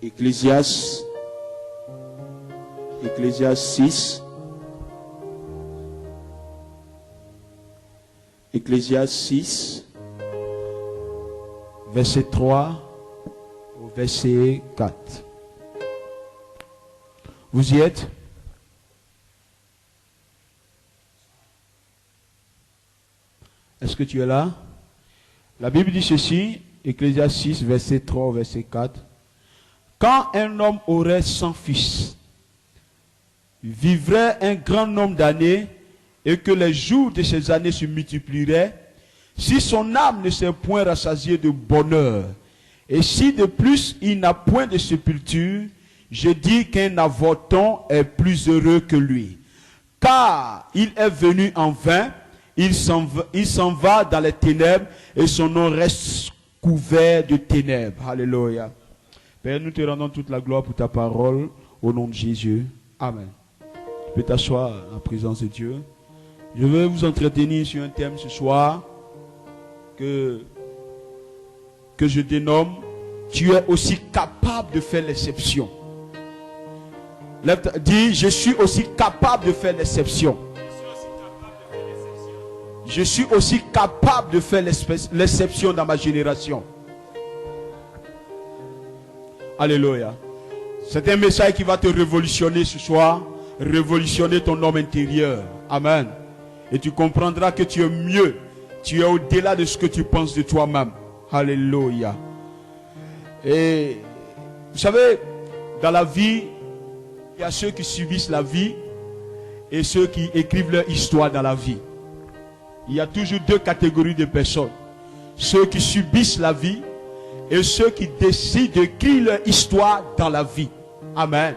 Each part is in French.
Ecclésiaste 6. Ecclésiaste 6. Verset 3 au verset 4. Vous y êtes? Est-ce que tu es là? La Bible dit ceci, Ecclésiaste 6, verset 3 au verset 4. Quand un homme aurait 100 fils, vivrait un grand nombre d'années, et que les jours de ces années se multiplieraient, si son âme ne s'est point rassasiée de bonheur, et si de plus il n'a point de sépulture, je dis qu'un avorton est plus heureux que lui. Car il est venu en vain, il s'en va dans les ténèbres, et son nom reste couvert de ténèbres. Alléluia. Père, nous te rendons toute la gloire pour ta parole, au nom de Jésus. Amen. Tu peux t'asseoir en présence de Dieu. Je veux vous entretenir sur un thème ce soir que je dénomme « Tu es aussi capable de faire l'exception ». Dis « Je suis aussi capable de faire l'exception ». Je suis aussi capable de faire l'exception dans ma génération. Alléluia. C'est un message qui va te révolutionner ce soir, révolutionner ton homme intérieur. Amen. Et tu comprendras que tu es mieux. Tu es au-delà de ce que tu penses de toi-même. Alléluia. Et vous savez, dans la vie, il y a ceux qui subissent la vie et ceux qui écrivent leur histoire dans la vie. Il y a toujours deux catégories de personnes. Ceux qui subissent la vie et ceux qui décident d'écrire leur histoire dans la vie. Amen.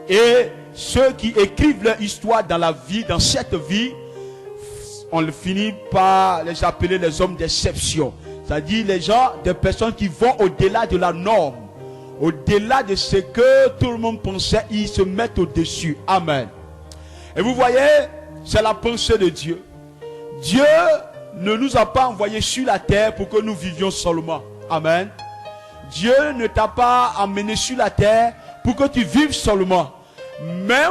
Et ceux qui écrivent leur histoire dans la vie, dans cette vie, on le finit par les appeler les hommes d'exception. C'est-à-dire les gens, des personnes qui vont au-delà de la norme. Au-delà de ce que tout le monde pensait, ils se mettent au-dessus. Amen. Et vous voyez, c'est la pensée de Dieu. Dieu ne nous a pas envoyés sur la terre pour que nous vivions seulement. Amen. Dieu ne t'a pas amené sur la terre pour que tu vives seulement. Mais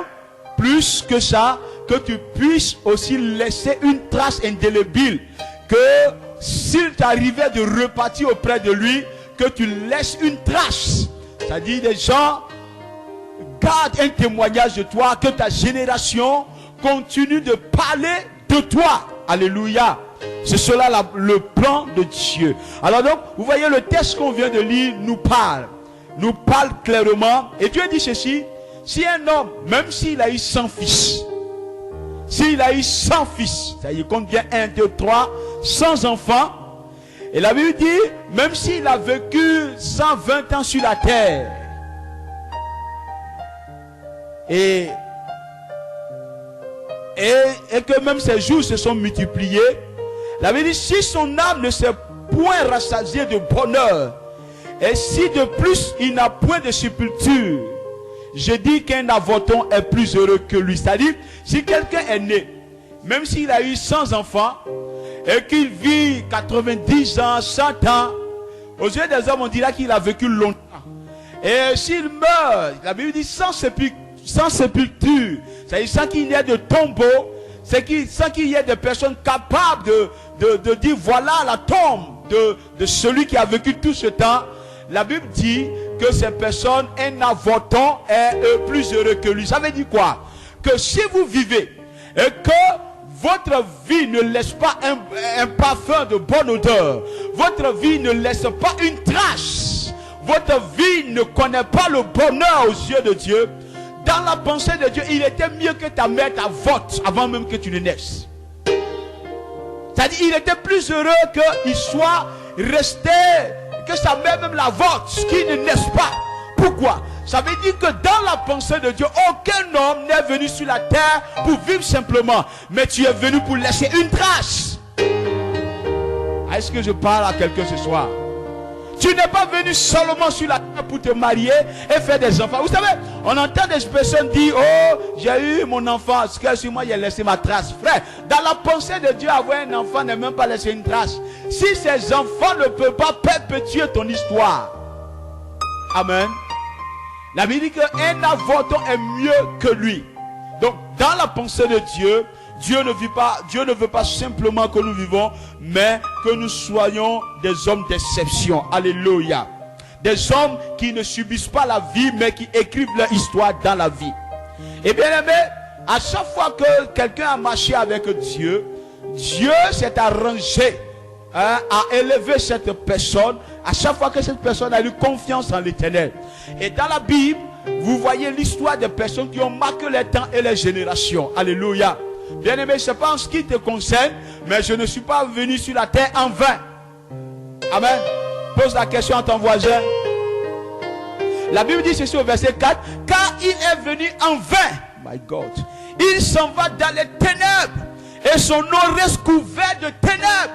plus que ça, que tu puisses aussi laisser une trace indélébile. Que s'il t'arrivait de repartir auprès de lui, que tu laisses une trace. C'est-à-dire les gens gardent un témoignage de toi, que ta génération continue de parler de toi. Alléluia. C'est cela le plan de Dieu. Alors donc, vous voyez, le texte qu'on vient de lire nous parle clairement. Et Dieu dit ceci: si un homme, même s'il a eu 100 fils, s'il a eu 100 fils, ça y est, compte bien 1, 2, 3, 100 enfants, et la Bible dit, même s'il a vécu 120 ans sur la terre, et que même ses jours se sont multipliés, la Bible dit, si son âme ne s'est point rassasiée de bonheur, et si de plus il n'a point de sépulture, je dis qu'un avorton est plus heureux que lui. C'est-à-dire, si quelqu'un est né, même s'il a eu 100 enfants, et qu'il vit 90 ans, 100 ans, aux yeux des hommes, on dira qu'il a vécu longtemps. Et s'il meurt, la Bible dit sans sépulture, c'est-à-dire sans qu'il y ait de tombeau, sans qu'il y ait de personnes capables de dire voilà la tombe de celui qui a vécu tout ce temps. La Bible dit que ces personnes, un avorton est plus heureux que lui. Ça veut dire quoi? Que si vous vivez et que votre vie ne laisse pas un parfum de bonne odeur, votre vie ne laisse pas une trace, votre vie ne connaît pas le bonheur aux yeux de Dieu, dans la pensée de Dieu, il était mieux que ta mère t'avorte avant même que tu ne naisses. C'est-à-dire, il était plus heureux qu'il soit resté, que sa mère même l'avorte, qu'il ne naisse pas. Pourquoi? Ça veut dire que dans la pensée de Dieu, aucun homme n'est venu sur la terre pour vivre simplement, mais tu es venu pour laisser une trace. Est-ce que je parle à quelqu'un ce soir? Tu n'es pas venu seulement sur la terre pour te marier et faire des enfants. Vous savez, on entend des personnes dire, oh, j'ai eu mon enfant, parce que sur moi j'ai laissé ma trace. Frère, dans la pensée de Dieu, avoir un enfant n'est même pas laisser une trace. Si ces enfants ne peuvent pas perpétuer ton histoire. Amen. La Bible dit qu'un avorton est mieux que lui. Donc, dans la pensée de Dieu, Dieu ne veut pas simplement que nous vivons, mais que nous soyons des hommes d'exception. Alléluia. Des hommes qui ne subissent pas la vie, mais qui écrivent leur histoire dans la vie. Et bien aimé, à chaque fois que quelqu'un a marché avec Dieu, Dieu s'est arrangé à élever cette personne. À chaque fois que cette personne a eu confiance en l'Éternel. Et dans la Bible, vous voyez l'histoire des personnes qui ont marqué les temps et les générations. Alléluia. Bien aimé, je ne sais pas en ce qui te concerne, mais je ne suis pas venu sur la terre en vain. Amen. Pose la question à ton voisin. La Bible dit ceci au verset 4. Car il est venu en vain. My God. Il s'en va dans les ténèbres. Et son nom reste couvert de ténèbres.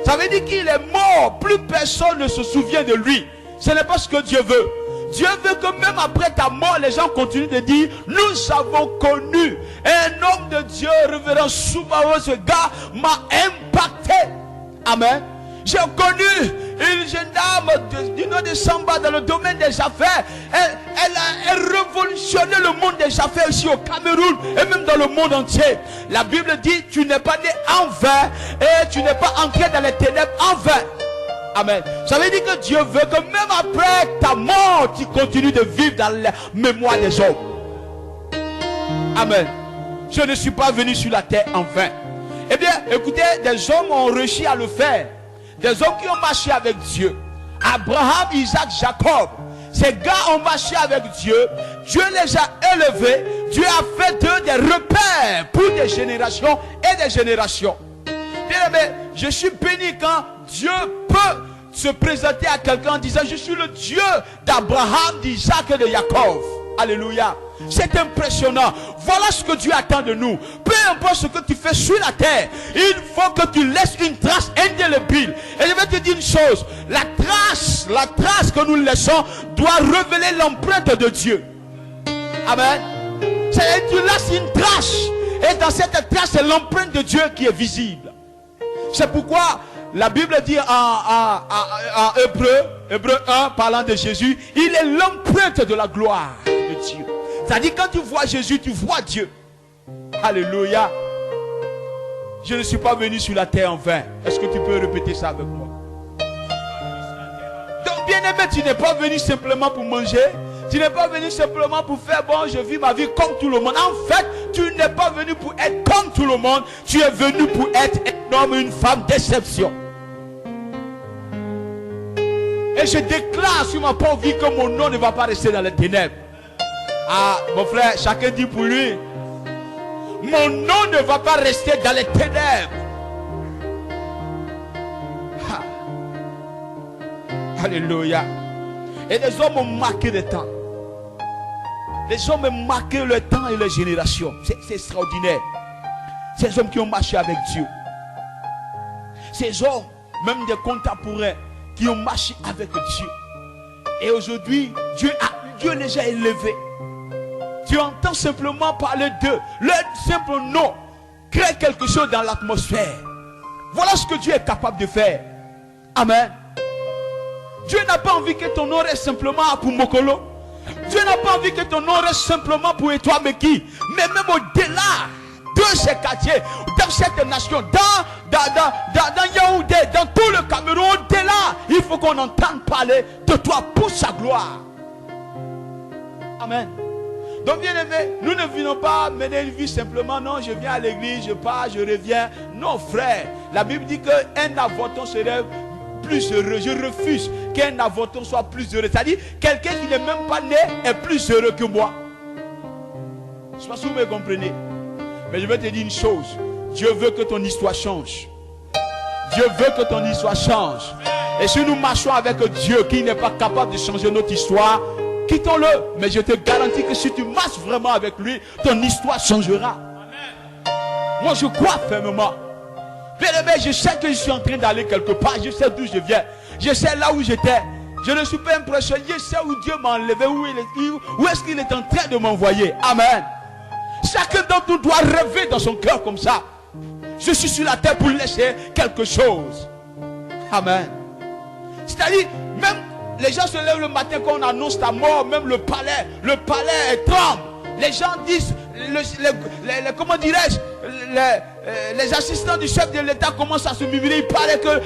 Ça veut dire qu'il est mort. Plus personne ne se souvient de lui. Ce n'est pas ce que Dieu veut. Dieu veut que même après ta mort, les gens continuent de dire, nous avons connu un homme de Dieu, révérend Soumaoro, ce gars m'a impacté. Amen. J'ai connu une jeune dame du nom de Samba dans le domaine des affaires. Elle a révolutionné le monde des affaires ici au Cameroun et même dans le monde entier. La Bible dit, tu n'es pas né en vain et tu n'es pas entré dans les ténèbres en vain. Amen. Ça veut dire que Dieu veut que même après ta mort, tu continues de vivre dans la mémoire des hommes. Amen. Je ne suis pas venu sur la terre en vain. Eh bien, écoutez, des hommes ont réussi à le faire. Des hommes qui ont marché avec Dieu. Abraham, Isaac, Jacob. Ces gars ont marché avec Dieu. Dieu les a élevés. Dieu a fait d'eux des repères pour des générations et des générations. Bien aimé, je suis béni quand Dieu peut se présenter à quelqu'un en disant, je suis le Dieu d'Abraham, d'Isaac et de Jacob. Alléluia. C'est impressionnant. Voilà ce que Dieu attend de nous. Peu importe ce que tu fais sur la terre, il faut que tu laisses une trace indélébile. Et je vais te dire une chose. La trace que nous laissons doit révéler l'empreinte de Dieu. Amen. C'est-à-dire tu laisses une trace. Et dans cette trace, c'est l'empreinte de Dieu qui est visible. C'est pourquoi la Bible dit en Hébreu 1, parlant de Jésus, il est l'empreinte de la gloire de Dieu. C'est-à-dire quand tu vois Jésus, tu vois Dieu. Alléluia. Je ne suis pas venu sur la terre en vain. Est-ce que tu peux répéter ça avec moi? Donc bien aimé, tu n'es pas venu simplement pour manger. Tu n'es pas venu simplement pour faire bon, je vis ma vie comme tout le monde. En fait, tu n'es pas venu pour être comme tout le monde. Tu es venu pour être un homme, une femme d'exception. Et je déclare sur ma pauvre vie que mon nom ne va pas rester dans les ténèbres. Ah, mon frère, chacun dit pour lui. Mon nom ne va pas rester dans les ténèbres. Ah. Alléluia. Et les hommes ont marqué le temps. Les hommes ont marqué le temps et les générations. C'est extraordinaire. Ces hommes qui ont marché avec Dieu. Ces hommes, même des contemporains, qui ont marché avec Dieu. Et aujourd'hui, Dieu les a élevés. Tu entends simplement parler d'eux. Leur simple nom crée quelque chose dans l'atmosphère. Voilà ce que Dieu est capable de faire. Amen. Dieu n'a pas envie que ton nom reste simplement pour Mokolo. Dieu n'a pas envie que ton nom reste simplement pour Étoile Meki. Mais même au-delà de ces quartiers, dans cette nation, dans Yaoundé, dans tout le Cameroun, au-delà, il faut qu'on entende parler de toi pour sa gloire. Amen. Donc bien aimé, nous ne venons pas mener une vie simplement, non, je viens à l'église, je pars, je reviens. Non frère, la Bible dit qu'un avorton serait plus heureux. Je refuse qu'un avorton soit plus heureux. C'est-à-dire, quelqu'un qui n'est même pas né est plus heureux que moi. Je ne sais pas si vous me comprenez. Mais je vais te dire une chose. Dieu veut que ton histoire change. Dieu veut que ton histoire change. Et si nous marchons avec Dieu qui n'est pas capable de changer notre histoire, quittons-le. Mais je te garantis que si tu marches vraiment avec lui, ton histoire changera. Moi je crois fermement. Bien aimé, je sais que je suis en train d'aller quelque part. Je sais d'où je viens. Je sais là où j'étais. Je ne suis pas impressionné. Je sais où Dieu m'a enlevé. Où est-ce qu'il est en train de m'envoyer. Amen. Chacun d'entre nous doit rêver dans son cœur comme ça. Je suis sur la terre pour laisser quelque chose. Amen. C'est-à-dire, même Les gens se lèvent le matin quand on annonce ta mort, même le palais tremble. Les gens disent, comment dirais-je, les assistants du chef de l'État commencent à se murmurer. Il paraît que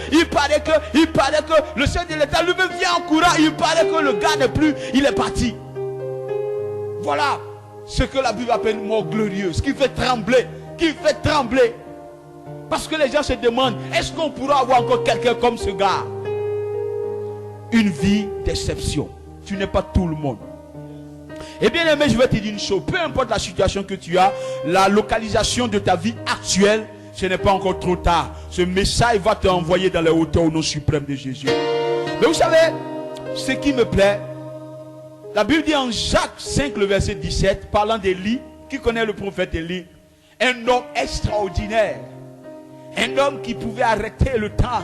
le chef de l'État lui-même vient en courant. Il paraît que le gars n'est plus, il est parti. Voilà ce que la Bible appelle une mort glorieuse, qui fait trembler, Parce que les gens se demandent, est-ce qu'on pourra avoir encore quelqu'un comme ce gars? Une vie d'exception. Tu n'es pas tout le monde. Et bien aimé, je vais te dire une chose. Peu importe la situation que tu as, la localisation de ta vie actuelle, ce n'est pas encore trop tard. Ce message va te envoyer dans les hauteurs au nom suprême de Jésus. Mais vous savez, ce qui me plaît, la Bible dit en Jacques 5, le verset 17, parlant d'Élie, qui connaît le prophète Élie, un homme extraordinaire, un homme qui pouvait arrêter le temps,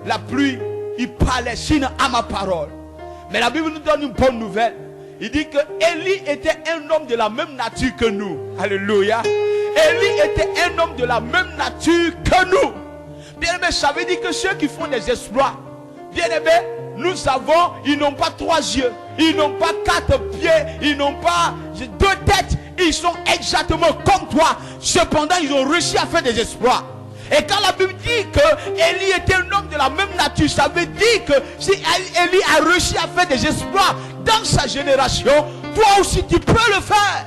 la pluie, il parlait sinon à ma parole. Mais la Bible nous donne une bonne nouvelle. Il dit que Élie était un homme de la même nature que nous. Alléluia. Élie était un homme de la même nature que nous. Bien aimé, ça veut dire que ceux qui font des exploits, bien aimé, nous savons, ils n'ont pas 3 yeux, ils n'ont pas 4 pieds, ils n'ont pas 2 têtes, ils sont exactement comme toi. Cependant, ils ont réussi à faire des exploits. Et quand la Bible dit que Élie était un homme de la même nature, ça veut dire que si Élie a réussi à faire des exploits dans sa génération, toi aussi tu peux le faire.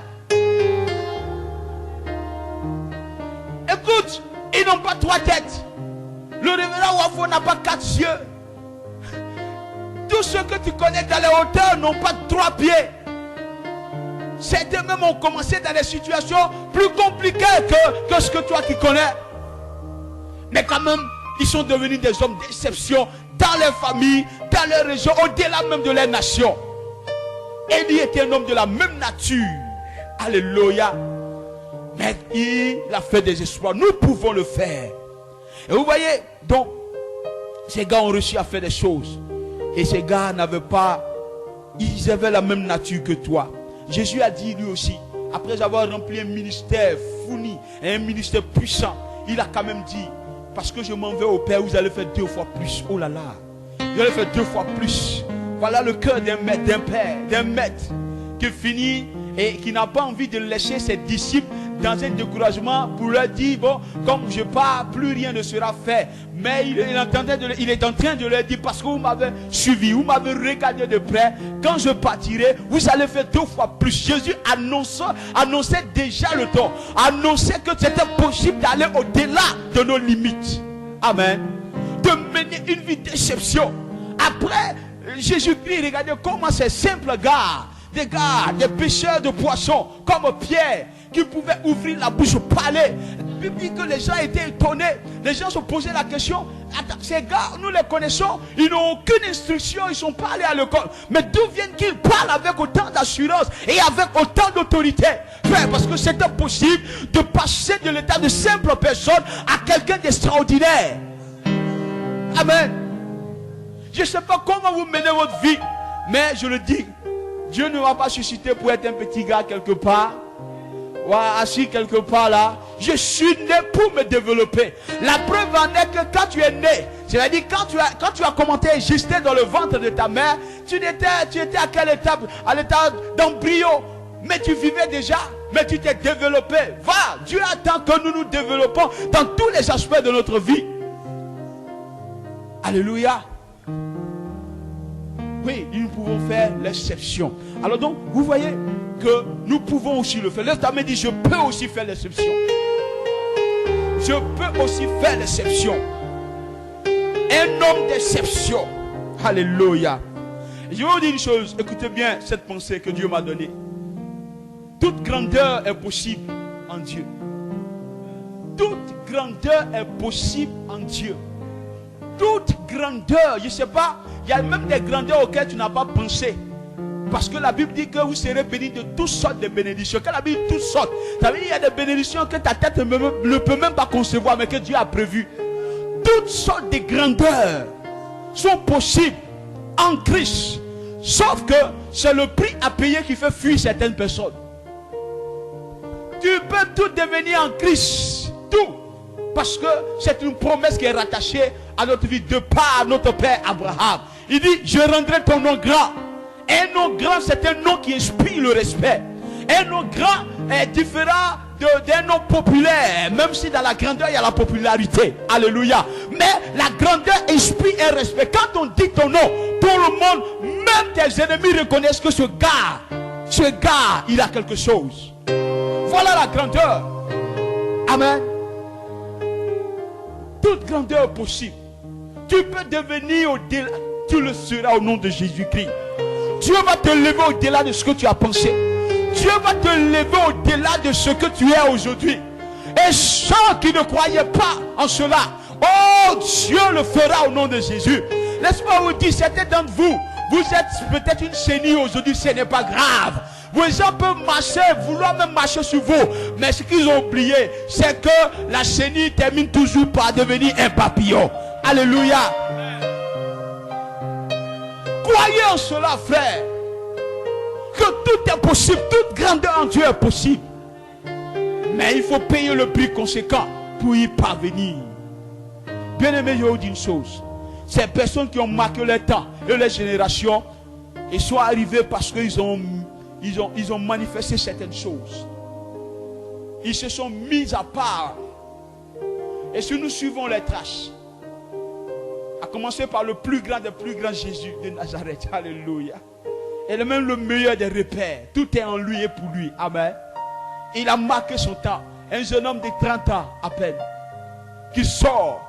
Écoute, ils n'ont pas 3 têtes. Le révérend Wafo n'a pas 4 yeux. Tous ceux que tu connais dans les hauteurs n'ont pas 3 pieds. Certains même ont commencé dans des situations plus compliquées que ce que toi tu connais. Mais quand même, ils sont devenus des hommes d'exception dans leur famille, dans leur région, au-delà même de leur nation. Élie était un homme de la même nature. Alléluia. Mais il a fait des exploits. Nous pouvons le faire. Et vous voyez, donc, ces gars ont réussi à faire des choses. Et ces gars n'avaient pas, ils avaient la même nature que toi. Jésus a dit lui aussi, après avoir rempli un ministère fourni, un ministère puissant, il a quand même dit, parce que je m'en vais au Père, vous allez faire 2 fois plus. Oh là là, vous allez faire 2 fois plus. Voilà le cœur d'un maître, d'un père, d'un maître qui finit et qui n'a pas envie de laisser ses disciples dans un découragement pour leur dire, bon, comme je pars, plus rien ne sera fait. Mais il est en train de leur dire, parce que vous m'avez suivi, vous m'avez regardé de près, quand je partirai, vous allez faire 2 fois plus. Jésus annonçait déjà le temps, annonçait que c'était possible d'aller au-delà de nos limites. Amen. De mener une vie d'exception. Après, Jésus-Christ, regardez comment ces simples gars, des pêcheurs de poissons, comme Pierre, qui pouvaient ouvrir la bouche, parler. La Bible dit que les gens étaient étonnés. Les gens se posaient la question, attends, ces gars, nous les connaissons, ils n'ont aucune instruction, ils ne sont pas allés à l'école. Mais d'où viennent-qu'ils parlent avec autant d'assurance et avec autant d'autorité? Frère, parce que c'était possible de passer de l'état de simple personne à quelqu'un d'extraordinaire. Amen. Je ne sais pas comment vous menez votre vie, mais je le dis, Dieu ne m'a pas suscité pour être un petit gars quelque part, ou assis quelque part là. Je suis né pour me développer. La preuve en est que quand tu es né, c'est-à-dire quand tu as commencé à exister dans le ventre de ta mère, tu étais à quelle étape? À l'état d'embryo. Mais tu vivais déjà, mais tu t'es développé. Va, Dieu attend que nous nous développons dans tous les aspects de notre vie. Alléluia. Oui, nous pouvons faire l'exception. Alors donc, vous voyez que nous pouvons aussi le faire. Le Testament dit, je peux aussi faire l'exception. Je peux aussi faire l'exception. Un homme d'exception. Alléluia. Et je vais vous dire une chose. Écoutez bien cette pensée que Dieu m'a donnée. Toute grandeur est possible en Dieu. Toute grandeur est possible en Dieu. Toute grandeur, je ne sais pas, il y a même des grandeurs auxquelles tu n'as pas pensé. Parce que la Bible dit que vous serez bénis de toutes sortes de bénédictions. Quand la Bible dit toutes sortes, ça veut dire qu'il y a des bénédictions que ta tête ne peut même pas concevoir, mais que Dieu a prévues. Toutes sortes de grandeurs sont possibles en Christ. Sauf que c'est le prix à payer qui fait fuir certaines personnes. Tu peux tout devenir en Christ. Tout. Parce que c'est une promesse qui est rattachée à notre vie de par notre Père Abraham. Il dit, je rendrai ton nom grand. Un nom grand, c'est un nom qui inspire le respect. Un nom grand est différent d'un nom populaire, même si dans la grandeur il y a la popularité. Alléluia. Mais la grandeur inspire un respect. Quand on dit ton nom, tout le monde, même tes ennemis reconnaissent que ce gars, il a quelque chose. Voilà la grandeur. Amen. Toute grandeur possible. Tu peux devenir au-delà. Tu le seras au nom de Jésus-Christ. Dieu va te lever au-delà de ce que tu as pensé. Dieu va te lever au-delà de ce que tu es aujourd'hui. Et ceux qui ne croyaient pas en cela, oh, Dieu le fera au nom de Jésus. Laisse-moi vous dire, certains d'entre vous, vous êtes peut-être une chenille aujourd'hui, ce n'est pas grave. Vos gens peuvent marcher, vouloir même marcher sur vous. Mais ce qu'ils ont oublié, c'est que la chenille termine toujours par devenir un papillon. Alléluia. Croyez en cela, frère. Que tout est possible, toute grandeur en Dieu est possible. Mais il faut payer le prix conséquent pour y parvenir. Bien aimé, je vous dis une chose. Ces personnes qui ont marqué leur temps et leur génération, ils sont arrivés parce qu'ils ont manifesté certaines choses. Ils se sont mis à part. Et si nous suivons les traces, à commencer par le plus grand des plus grands, Jésus de Nazareth. Alléluia. Et même le meilleur des repères. Tout est en lui et pour lui. Amen. Il a marqué son temps. Un jeune homme de 30 ans à peine, qui sort.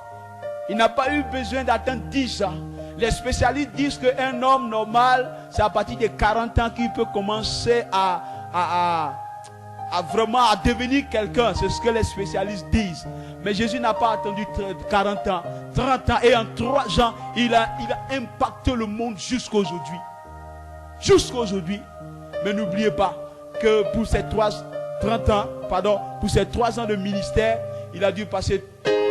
Il n'a pas eu besoin d'attendre 10 ans. Les spécialistes disent qu'un homme normal, c'est à partir de 40 ans qu'il peut commencer à vraiment à devenir quelqu'un. C'est ce que les spécialistes disent. Mais Jésus n'a pas attendu 40 ans, 30 ans. Et en 3 ans, il a impacté le monde jusqu'à aujourd'hui. Jusqu'à aujourd'hui. Mais n'oubliez pas que pour ces 3 ans de ministère, il a dû passer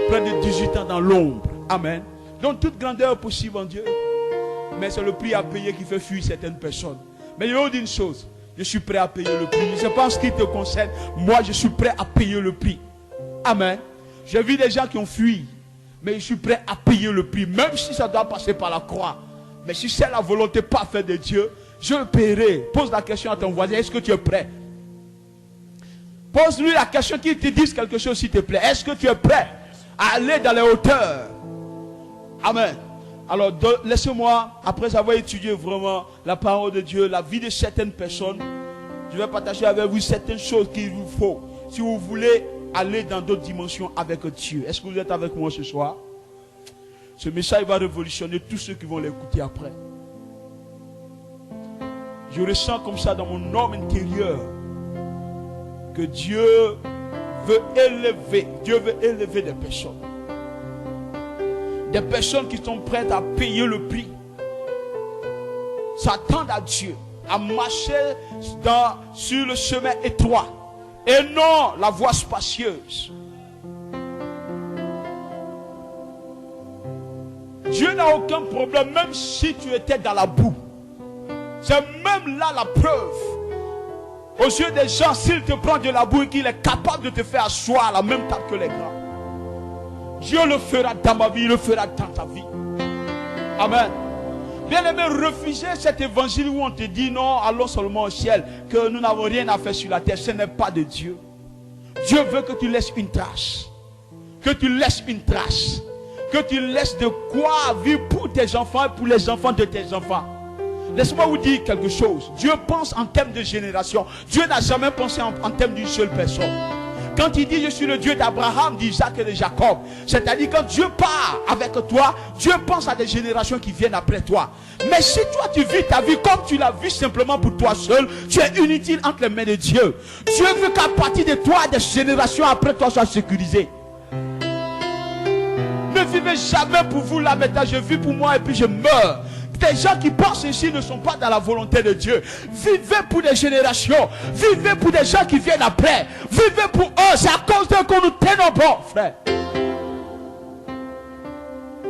près de 18 ans dans l'ombre. Amen. Donc toute grandeur est possible en Dieu. Mais c'est le prix à payer qui fait fuir certaines personnes. Mais je vais vous dire une chose. Je suis prêt à payer le prix. Je ne sais pas ce qui te concerne. Moi, je suis prêt à payer le prix. Amen. J'ai vu des gens qui ont fui. Mais je suis prêt à payer le prix. Même si ça doit passer par la croix. Mais si c'est la volonté parfaite de Dieu, je le paierai. Pose la question à ton voisin. Est-ce que tu es prêt? Pose-lui la question qu'il te dise quelque chose s'il te plaît. Est-ce que tu es prêt à aller dans les hauteurs? Amen. Alors laissez-moi, après avoir étudié vraiment la parole de Dieu, la vie de certaines personnes, je vais partager avec vous certaines choses qu'il vous faut si vous voulez aller dans d'autres dimensions avec Dieu. Est-ce que vous êtes avec moi ce soir? Ce message va révolutionner tous ceux qui vont l'écouter après. Je ressens comme ça dans mon homme intérieur que Dieu veut élever des personnes. Des personnes qui sont prêtes à payer le prix. S'attendent à Dieu, à marcher sur le chemin étroit et non la voie spacieuse. Dieu n'a aucun problème, même si tu étais dans la boue. C'est même là la preuve. Aux yeux des gens, s'il te prend de la boue et qu'il est capable de te faire asseoir à la même table que les grands, Dieu le fera dans ma vie, il le fera dans ta vie. Amen. Bien aimé, refuser cet évangile où on te dit non, allons seulement au ciel, que nous n'avons rien à faire sur la terre, ce n'est pas de Dieu. Dieu veut que tu laisses une trace. Que tu laisses une trace. Que tu laisses de quoi vivre pour tes enfants et pour les enfants de tes enfants. Laisse-moi vous dire quelque chose. Dieu pense en termes de génération. Dieu n'a jamais pensé en termes d'une seule personne. Quand il dit je suis le Dieu d'Abraham, d'Isaac et de Jacob, c'est-à-dire quand Dieu part avec toi, Dieu pense à des générations qui viennent après toi. Mais si toi tu vis ta vie comme tu l'as vu simplement pour toi seul, tu es inutile entre les mains de Dieu. Dieu veut qu'à partir de toi, des générations après toi soient sécurisées. Ne vivez jamais pour vous là maintenant, je vis pour moi et puis je meurs. Des gens qui pensent ici ne sont pas dans la volonté de Dieu. Vivez pour des générations. Vivez pour des gens qui viennent après. Vivez pour eux. C'est à cause d'eux que nous tenons bon, frère.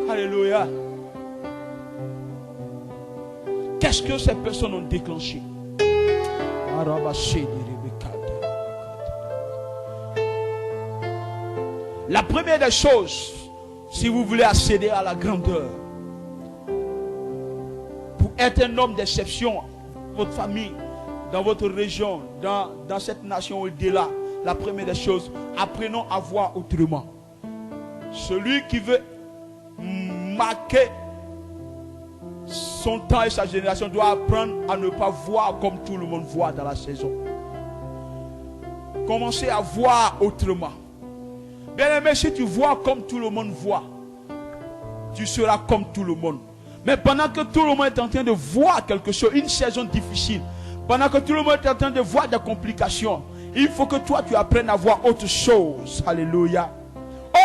Alléluia. Qu'est-ce que ces personnes ont déclenché? La première des choses, si vous voulez accéder à la grandeur, être un homme d'exception. Votre famille, dans votre région, dans cette nation au-delà. La première des choses, apprenons à voir autrement. Celui qui veut marquer son temps et sa génération doit apprendre à ne pas voir comme tout le monde voit dans la saison. Commencez à voir autrement. Bien aimé, si tu vois comme tout le monde voit, tu seras comme tout le monde. Mais pendant que tout le monde est en train de voir quelque chose, une saison difficile, pendant que tout le monde est en train de voir des complications, il faut que toi tu apprennes à voir autre chose. Alléluia.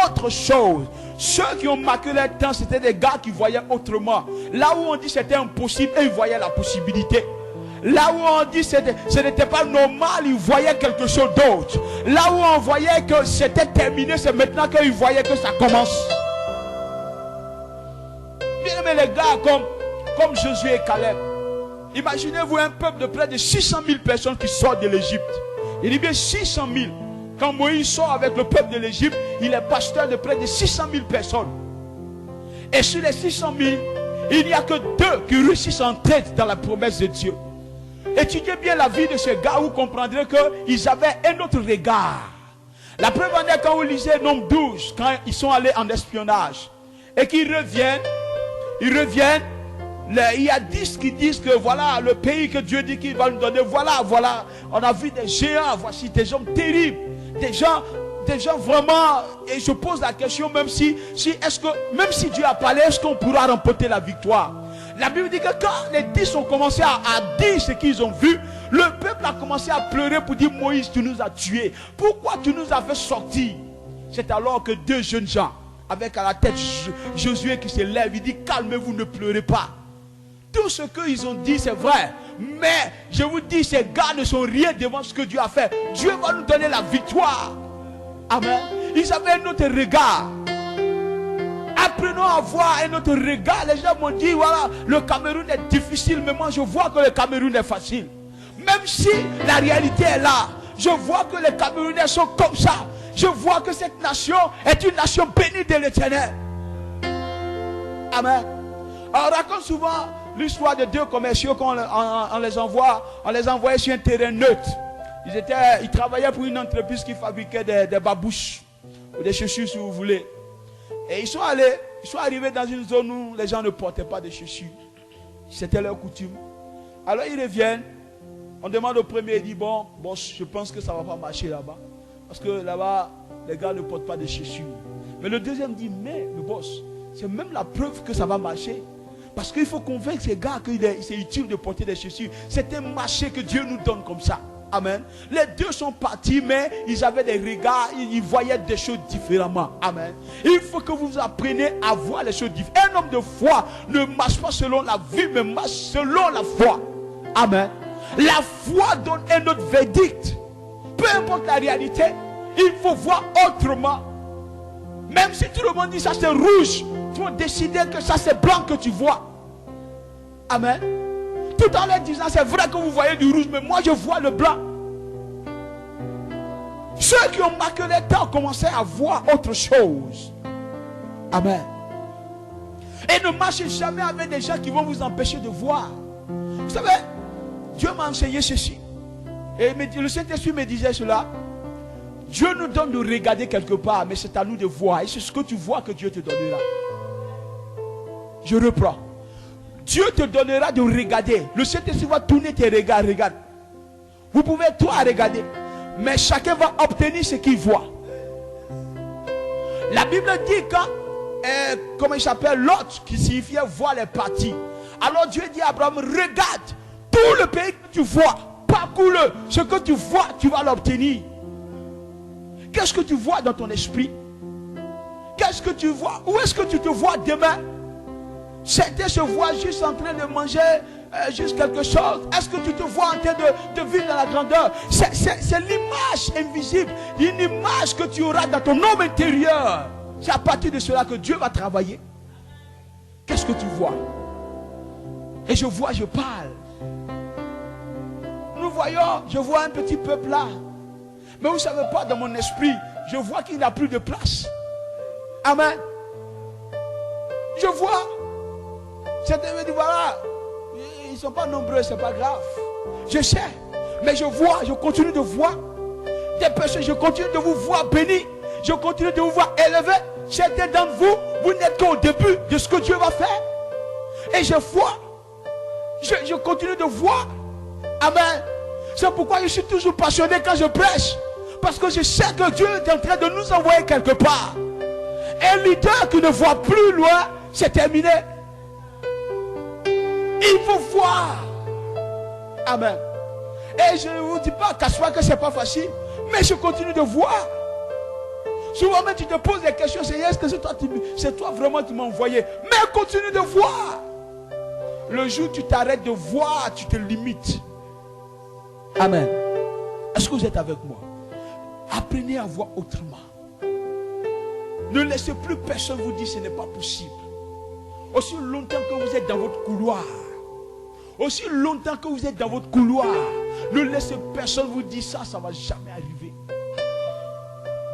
Autre chose. Ceux qui ont marqué leur temps, c'était des gars qui voyaient autrement. Là où on dit c'était impossible, eux ils voyaient la possibilité. Là où on dit ce n'était pas normal, ils voyaient quelque chose d'autre. Là où on voyait que c'était terminé, c'est maintenant qu'ils voyaient que ça commence. Bien aimé les gars comme Josué et Caleb. Imaginez-vous un peuple de près de 600 000 personnes qui sortent de l'Égypte. Il dit bien 600 000. Quand Moïse sort avec le peuple de l'Égypte, il est pasteur de près de 600 000 personnes. Et sur les 600 000, il n'y a que 2 qui réussissent à entrer dans la promesse de Dieu. Étudiez bien la vie de ces gars, vous comprendrez qu'ils avaient un autre regard. La preuve en est quand vous lisez Nombre 12, quand ils sont allés en espionnage, et qu'ils reviennent, il y a 10 qui disent que voilà le pays que Dieu dit qu'il va nous donner. Voilà, on a vu des géants, voici des hommes terribles, des gens vraiment. Et je pose la question, même si Dieu a parlé, est-ce qu'on pourra remporter la victoire? La Bible dit que quand les 10 ont commencé à dire ce qu'ils ont vu, le peuple a commencé à pleurer pour dire Moïse, tu nous as tués. Pourquoi tu nous as fait sortir? C'est alors que 2 jeunes gens, avec à la tête Josué qui se lève, il dit calmez-vous, ne pleurez pas. Tout ce qu'ils ont dit c'est vrai. Mais je vous dis, ces gars ne sont rien devant ce que Dieu a fait. Dieu va nous donner la victoire. Amen. Ils avaient un autre regard. Apprenons à voir un autre regard. Les gens m'ont dit voilà, le Cameroun est difficile. Mais moi je vois que le Cameroun est facile. Même si la réalité est là, je vois que les Camerounais sont comme ça. Je vois que cette nation est une nation bénie de l'Éternel. Amen. On raconte souvent l'histoire de 2 commerciaux qu'on les envoyait sur un terrain neutre. Ils travaillaient pour une entreprise qui fabriquait des babouches ou des chaussures si vous voulez. Et ils sont arrivés dans une zone où les gens ne portaient pas de chaussures. C'était leur coutume. Alors ils reviennent. On demande au premier, il dit bon, je pense que ça ne va pas marcher là-bas. Parce que là-bas, les gars ne portent pas de chaussures. Mais le deuxième dit, mais le boss, c'est même la preuve que ça va marcher. Parce qu'il faut convaincre ces gars que c'est utile de porter des chaussures. C'est un marché que Dieu nous donne comme ça. Amen. Les 2 sont partis, mais ils avaient des regards, ils voyaient des choses différemment. Amen. Il faut que vous appreniez à voir les choses différemment. Un homme de foi ne marche pas selon la vue, mais marche selon la foi. Amen. La foi donne un autre verdict. Peu importe la réalité, il faut voir autrement. Même si tout le monde dit ça c'est rouge, tu vas décider que ça c'est blanc que tu vois. Amen. Tout en leur disant c'est vrai que vous voyez du rouge, mais moi je vois le blanc. Ceux qui ont marqué les temps ont commencé à voir autre chose. Amen. Et ne marchez jamais avec des gens qui vont vous empêcher de voir. Vous savez, Dieu m'a enseigné ceci. Et le Saint-Esprit me disait cela. Dieu nous donne de regarder quelque part, mais c'est à nous de voir. Et c'est ce que tu vois que Dieu te donnera. Je reprends. Dieu te donnera de regarder. Le Saint-Esprit va tourner tes regards. Regarde. Vous pouvez toi regarder. Mais chacun va obtenir ce qu'il voit. La Bible dit quand, comment il s'appelle, Lot, qui signifiait voir les parties. Alors Dieu dit à Abraham, regarde tout le pays que tu vois. Parcours-le. Ce que tu vois, tu vas l'obtenir. Qu'est-ce que tu vois dans ton esprit? Qu'est-ce que tu vois? Où est-ce que tu te vois demain? Certains se voient juste en train de manger juste quelque chose. Est-ce que tu te vois en train de vivre dans la grandeur? C'est l'image invisible. Une image que tu auras dans ton homme intérieur. C'est à partir de cela que Dieu va travailler. Qu'est-ce que tu vois? Et je vois, je parle. Nous voyons, je vois un petit peuple là. Mais vous ne savez pas, dans mon esprit, je vois qu'il n'a plus de place. Amen. Je vois. Certains me disent, voilà, ils ne sont pas nombreux, ce n'est pas grave. Je sais, mais je vois, je continue de voir des personnes, je continue de vous voir bénis, je continue de vous voir élevés. Certains d'entre vous, vous n'êtes qu'au début de ce que Dieu va faire. Et je vois, je continue de voir. Amen. C'est pourquoi je suis toujours passionné quand je prêche. Parce que je sais que Dieu est en train de nous envoyer quelque part. Un leader qui ne voit plus loin, c'est terminé. Il faut voir. Amen. Et je ne vous dis pas qu'à soi que ce n'est pas facile. Mais je continue de voir. Souvent même tu te poses des questions. Seigneur, est-ce que c'est toi vraiment qui m'as envoyé? Mais continue de voir. Le jour où tu t'arrêtes de voir, tu te limites. Amen. Est-ce que vous êtes avec moi? Apprenez à voir autrement. Ne laissez plus personne vous dire ce n'est pas possible. Aussi longtemps que vous êtes dans votre couloir, aussi longtemps que vous êtes dans votre couloir, ne laissez personne vous dire ça, ça ne va jamais arriver.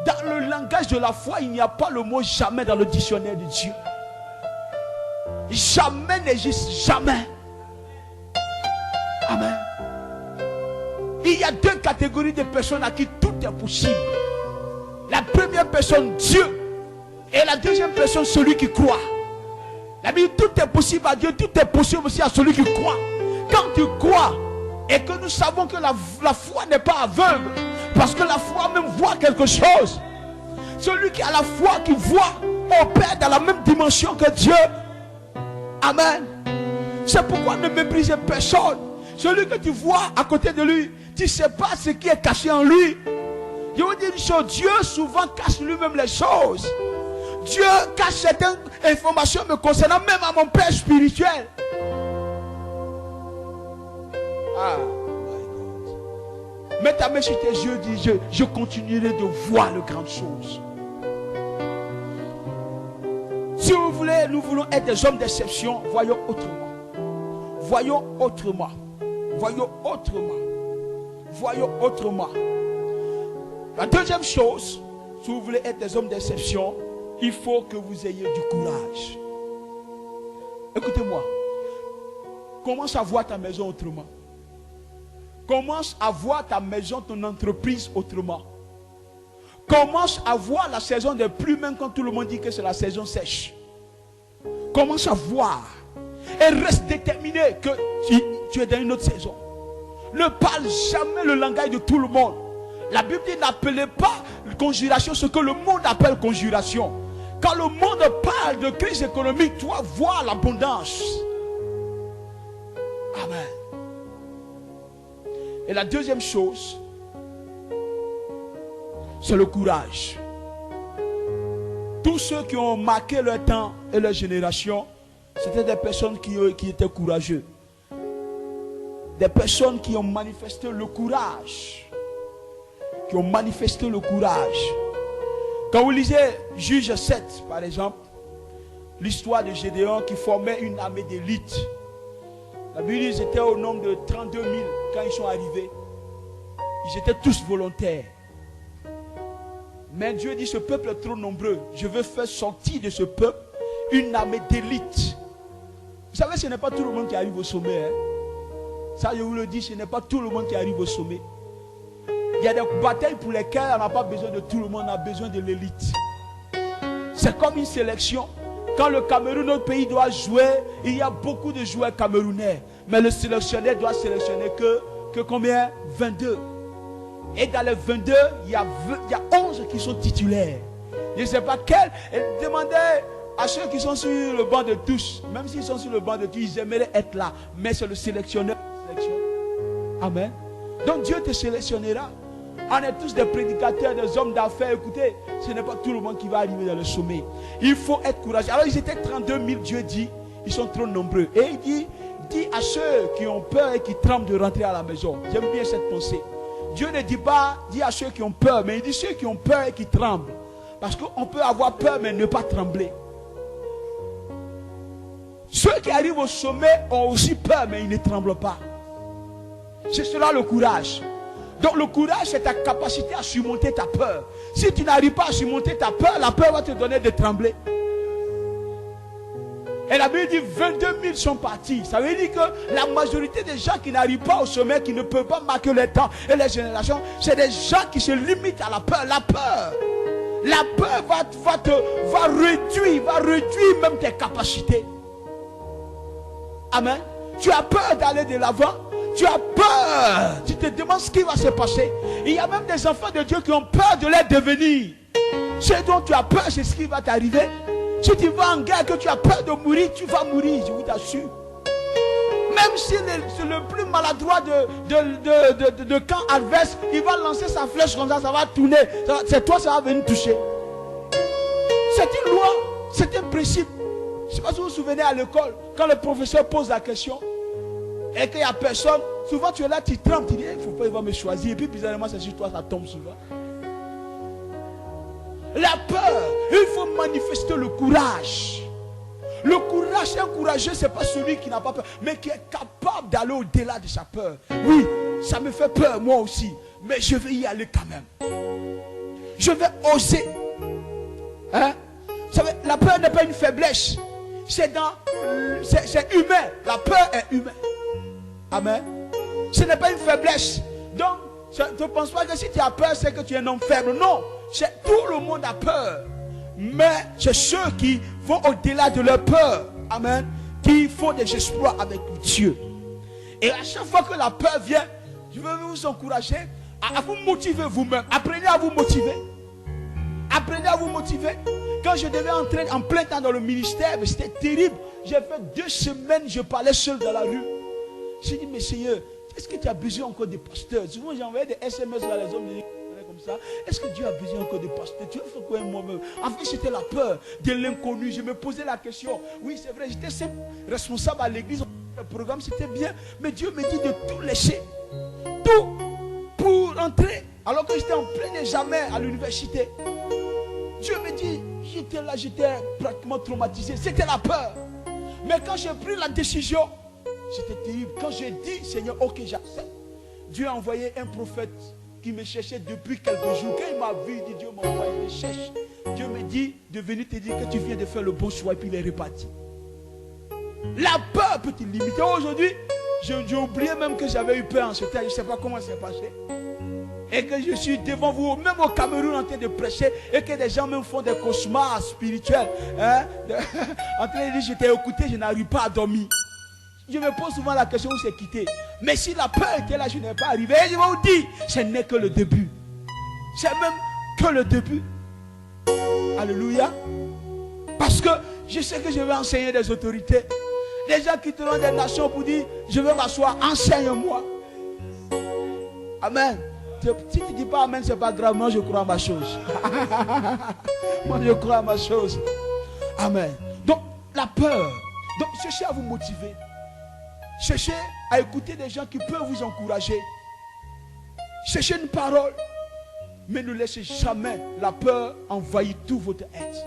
Dans le langage de la foi, il n'y a pas le mot jamais dans le dictionnaire de Dieu. Jamais n'existe jamais. Amen. Il y a deux catégories de personnes à qui tout est possible. La première personne, Dieu. Et la deuxième personne, celui qui croit. La Bible, tout est possible à Dieu, tout est possible aussi à celui qui croit. Quand tu crois, et que nous savons que la foi n'est pas aveugle, parce que la foi même voit quelque chose. Celui qui a la foi, qui voit, opère dans la même dimension que Dieu. Amen. C'est pourquoi ne méprisez personne. Celui que tu vois à côté de lui, tu ne sais pas ce qui est caché en lui. Je vous dis une chose, Dieu souvent cache lui-même les choses. Dieu cache certaines informations me concernant, même à mon père spirituel. Ah, my God. Mets ta main sur tes yeux, dis je continuerai de voir les grandes choses. Si vous voulez, nous voulons être des hommes d'exception, voyons autrement. Voyons autrement. Voyons autrement. Voyons autrement. La deuxième chose, si vous voulez être des hommes d'exception, il faut que vous ayez du courage. Écoutez-moi. Commence à voir ta maison autrement. Commence à voir ta maison, ton entreprise autrement. Commence à voir la saison des pluies, même quand tout le monde dit que c'est la saison sèche. Commence à voir. Et reste déterminé que tu es dans une autre saison. Ne parle jamais le langage de tout le monde. La Bible dit n'appelez pas conjuration ce que le monde appelle conjuration. Quand le monde parle de crise économique, tu dois voir l'abondance. Amen. Et la deuxième chose, c'est le courage. Tous ceux qui ont marqué leur temps et leur génération, c'était des personnes qui étaient courageux. Des personnes qui ont manifesté le courage. Qui ont manifesté le courage. Quand vous lisez Juge 7, par exemple, l'histoire de Gédéon qui formait une armée d'élite. La Bible dit qu'ils étaient au nombre de 32 000 quand ils sont arrivés. Ils étaient tous volontaires. Mais Dieu dit, ce peuple est trop nombreux. Je veux faire sortir de ce peuple une armée d'élite. Vous savez, ce n'est pas tout le monde qui arrive au sommet. Hein? Ça, je vous le dis, ce n'est pas tout le monde qui arrive au sommet. Il y a des batailles pour lesquelles on n'a pas besoin de tout le monde, on a besoin de l'élite. C'est comme une sélection. Quand le Cameroun, notre pays, doit jouer, il y a beaucoup de joueurs camerounais. Mais le sélectionneur doit sélectionner que combien? 22. Et dans les 22, il y a 11 qui sont titulaires. Je ne sais pas quel. Demandez à ceux qui sont sur le banc de touche. Même s'ils sont sur le banc de touche, ils aimeraient être là. Mais c'est le sélectionneur qui sélectionne. Amen. Donc Dieu te sélectionnera. On est tous des prédicateurs, des hommes d'affaires. Écoutez, ce n'est pas tout le monde qui va arriver dans le sommet. Il faut être courageux. Alors ils étaient 32 000, Dieu dit, ils sont trop nombreux. Et il dit à ceux qui ont peur et qui tremblent de rentrer à la maison. J'aime bien cette pensée. Dieu ne dit pas, dit à ceux qui ont peur, mais il dit ceux qui ont peur et qui tremblent. Parce qu'on peut avoir peur mais ne pas trembler. Ceux qui arrivent au sommet ont aussi peur mais ils ne tremblent pas. C'est cela le courage. Donc le courage, c'est ta capacité à surmonter ta peur. Si tu n'arrives pas à surmonter ta peur, la peur va te donner de trembler. Et la Bible dit 22 000 sont partis. Ça veut dire que la majorité des gens qui n'arrivent pas au sommet, qui ne peuvent pas marquer le temps et les générations, c'est des gens qui se limitent à la peur. La peur va réduire même tes capacités. Amen. Tu as peur d'aller de l'avant. Tu as peur. Tu te demandes ce qui va se passer. Il y a même des enfants de Dieu qui ont peur de leur devenir. Ce dont tu as peur, c'est ce qui va t'arriver. Si tu vas en guerre, que tu as peur de mourir, tu vas mourir, je vous t'assure. Même si c'est le plus maladroit de camp adverse, il va lancer sa flèche comme ça va tourner. C'est toi, ça va venir toucher. C'est une loi, c'est un principe. Je ne sais pas si vous vous souvenez à l'école, quand le professeur pose la question et qu'il n'y a personne, souvent tu es là, tu trembles, tu dis, il ne faut pas, il va me choisir. Et puis bizarrement, c'est sur toi, ça tombe souvent. La peur, il faut manifester le courage. Le courage, un courageux, ce n'est pas celui qui n'a pas peur, mais qui est capable d'aller au-delà de sa peur. Oui, ça me fait peur, moi aussi, mais je vais y aller quand même. Je vais oser. Hein? Vous savez, la peur n'est pas une faiblesse. C'est humain. La peur est humaine. Amen. Ce n'est pas une faiblesse. Donc, je ne pense pas que si tu as peur, c'est que tu es un homme faible. Non. Tout le monde a peur. Mais c'est ceux qui vont au-delà de leur peur. Amen. Qui font des exploits avec Dieu. Et à chaque fois que la peur vient, je veux vous encourager à vous motiver vous-même. Apprenez à vous motiver. Apprenez à vous motiver. Quand je devais entrer en plein temps dans le ministère, c'était terrible. J'ai fait 2 semaines, je parlais seul dans la rue. J'ai dit, mais Seigneur, est-ce que tu as besoin encore de pasteurs? Souvent, j'ai envoyé des SMS à les hommes comme ça. Est-ce que Dieu a besoin encore de pasteurs? Tu as fait quoi moi-même? En fait, c'était la peur de l'inconnu. Je me posais la question. Oui, c'est vrai, j'étais simple responsable à l'église. Le programme, c'était bien. Mais Dieu me dit de tout laisser. Tout pour entrer. Alors que j'étais en plein examen à l'université. Dieu me dit, j'étais là, j'étais pratiquement traumatisé. C'était la peur. Mais quand j'ai pris la décision, c'était terrible. Quand j'ai dit, Seigneur, ok, j'accepte. Dieu a envoyé un prophète qui me cherchait depuis quelques jours. Quand il m'a vu, il dit, Dieu m'a envoyé, il me cherche. Dieu me dit de venir te dire que tu viens de faire le bon choix et puis il est reparti. La peur peut te limiter. Aujourd'hui, j'ai oublié même que j'avais eu peur en ce temps. Je ne sais pas comment c'est passé. Et que je suis devant vous, même au Cameroun, en train de prêcher, et que des gens même font des cauchemars spirituels. Hein? En train de dire, je t'ai écouté, je n'arrive pas à dormir. Je me pose souvent la question où c'est quitté. Mais si la peur était là, je n'ai pas arrivé. Et je vais vous dire, ce n'est que le début. C'est même que le début. Alléluia. Parce que je sais que je vais enseigner des autorités. Des gens qui quitteront des nations pour dire, je vais m'asseoir, enseigne-moi. Amen. Si tu ne dis pas amen, ce n'est pas grave. Moi, je crois à ma chose. Moi, je crois à ma chose. Amen. Donc, la peur. Donc, cherchez à vous motiver. Cherchez à écouter des gens qui peuvent vous encourager. Cherchez une parole. Mais ne laissez jamais la peur envahir tout votre être.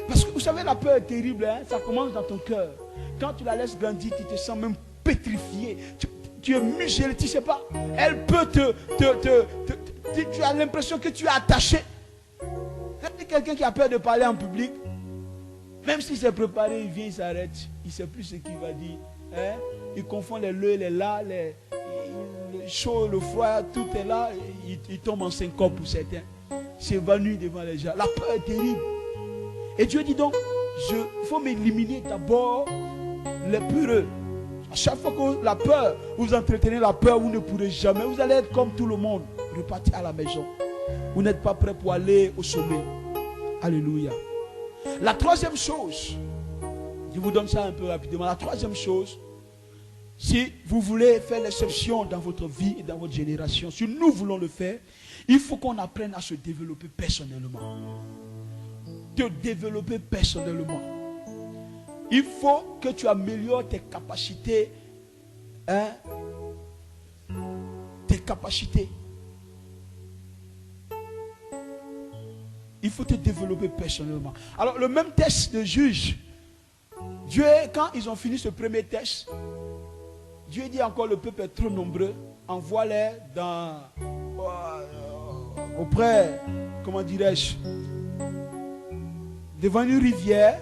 Parce que vous savez, la peur est terrible. Hein? Ça commence dans ton cœur. Quand tu la laisses grandir, tu te sens même pétrifié. Tu es muselé, tu ne sais pas. Elle peut tu as l'impression que tu es attaché. C'est quelqu'un qui a peur de parler en public. Même s'il s'est préparé, il vient, il s'arrête. Il ne sait plus ce qu'il va dire. Hein? Il confond les le, les là, le chaud, le froid, tout est là. Il tombe en syncope pour certains. Il s'évanouit devant les gens. La peur est terrible. Et Dieu dit donc, il faut m'éliminer d'abord les peureux. À chaque fois que la peur, vous entretenez la peur, vous ne pourrez jamais. Vous allez être comme tout le monde, repartir à la maison. Vous n'êtes pas prêt pour aller au sommet. Alléluia. La troisième chose, je vous donne ça un peu rapidement. La troisième chose, si vous voulez faire l'exception dans votre vie et dans votre génération, si nous voulons le faire, il faut qu'on apprenne à se développer personnellement. De développer personnellement. Il faut que tu améliores tes capacités. Hein? Tes capacités. Il faut te développer personnellement. Alors, le même test de juge. Dieu, quand ils ont fini ce premier test, Dieu dit encore, le peuple est trop nombreux. Envoie-les auprès, comment dirais-je, devant une rivière.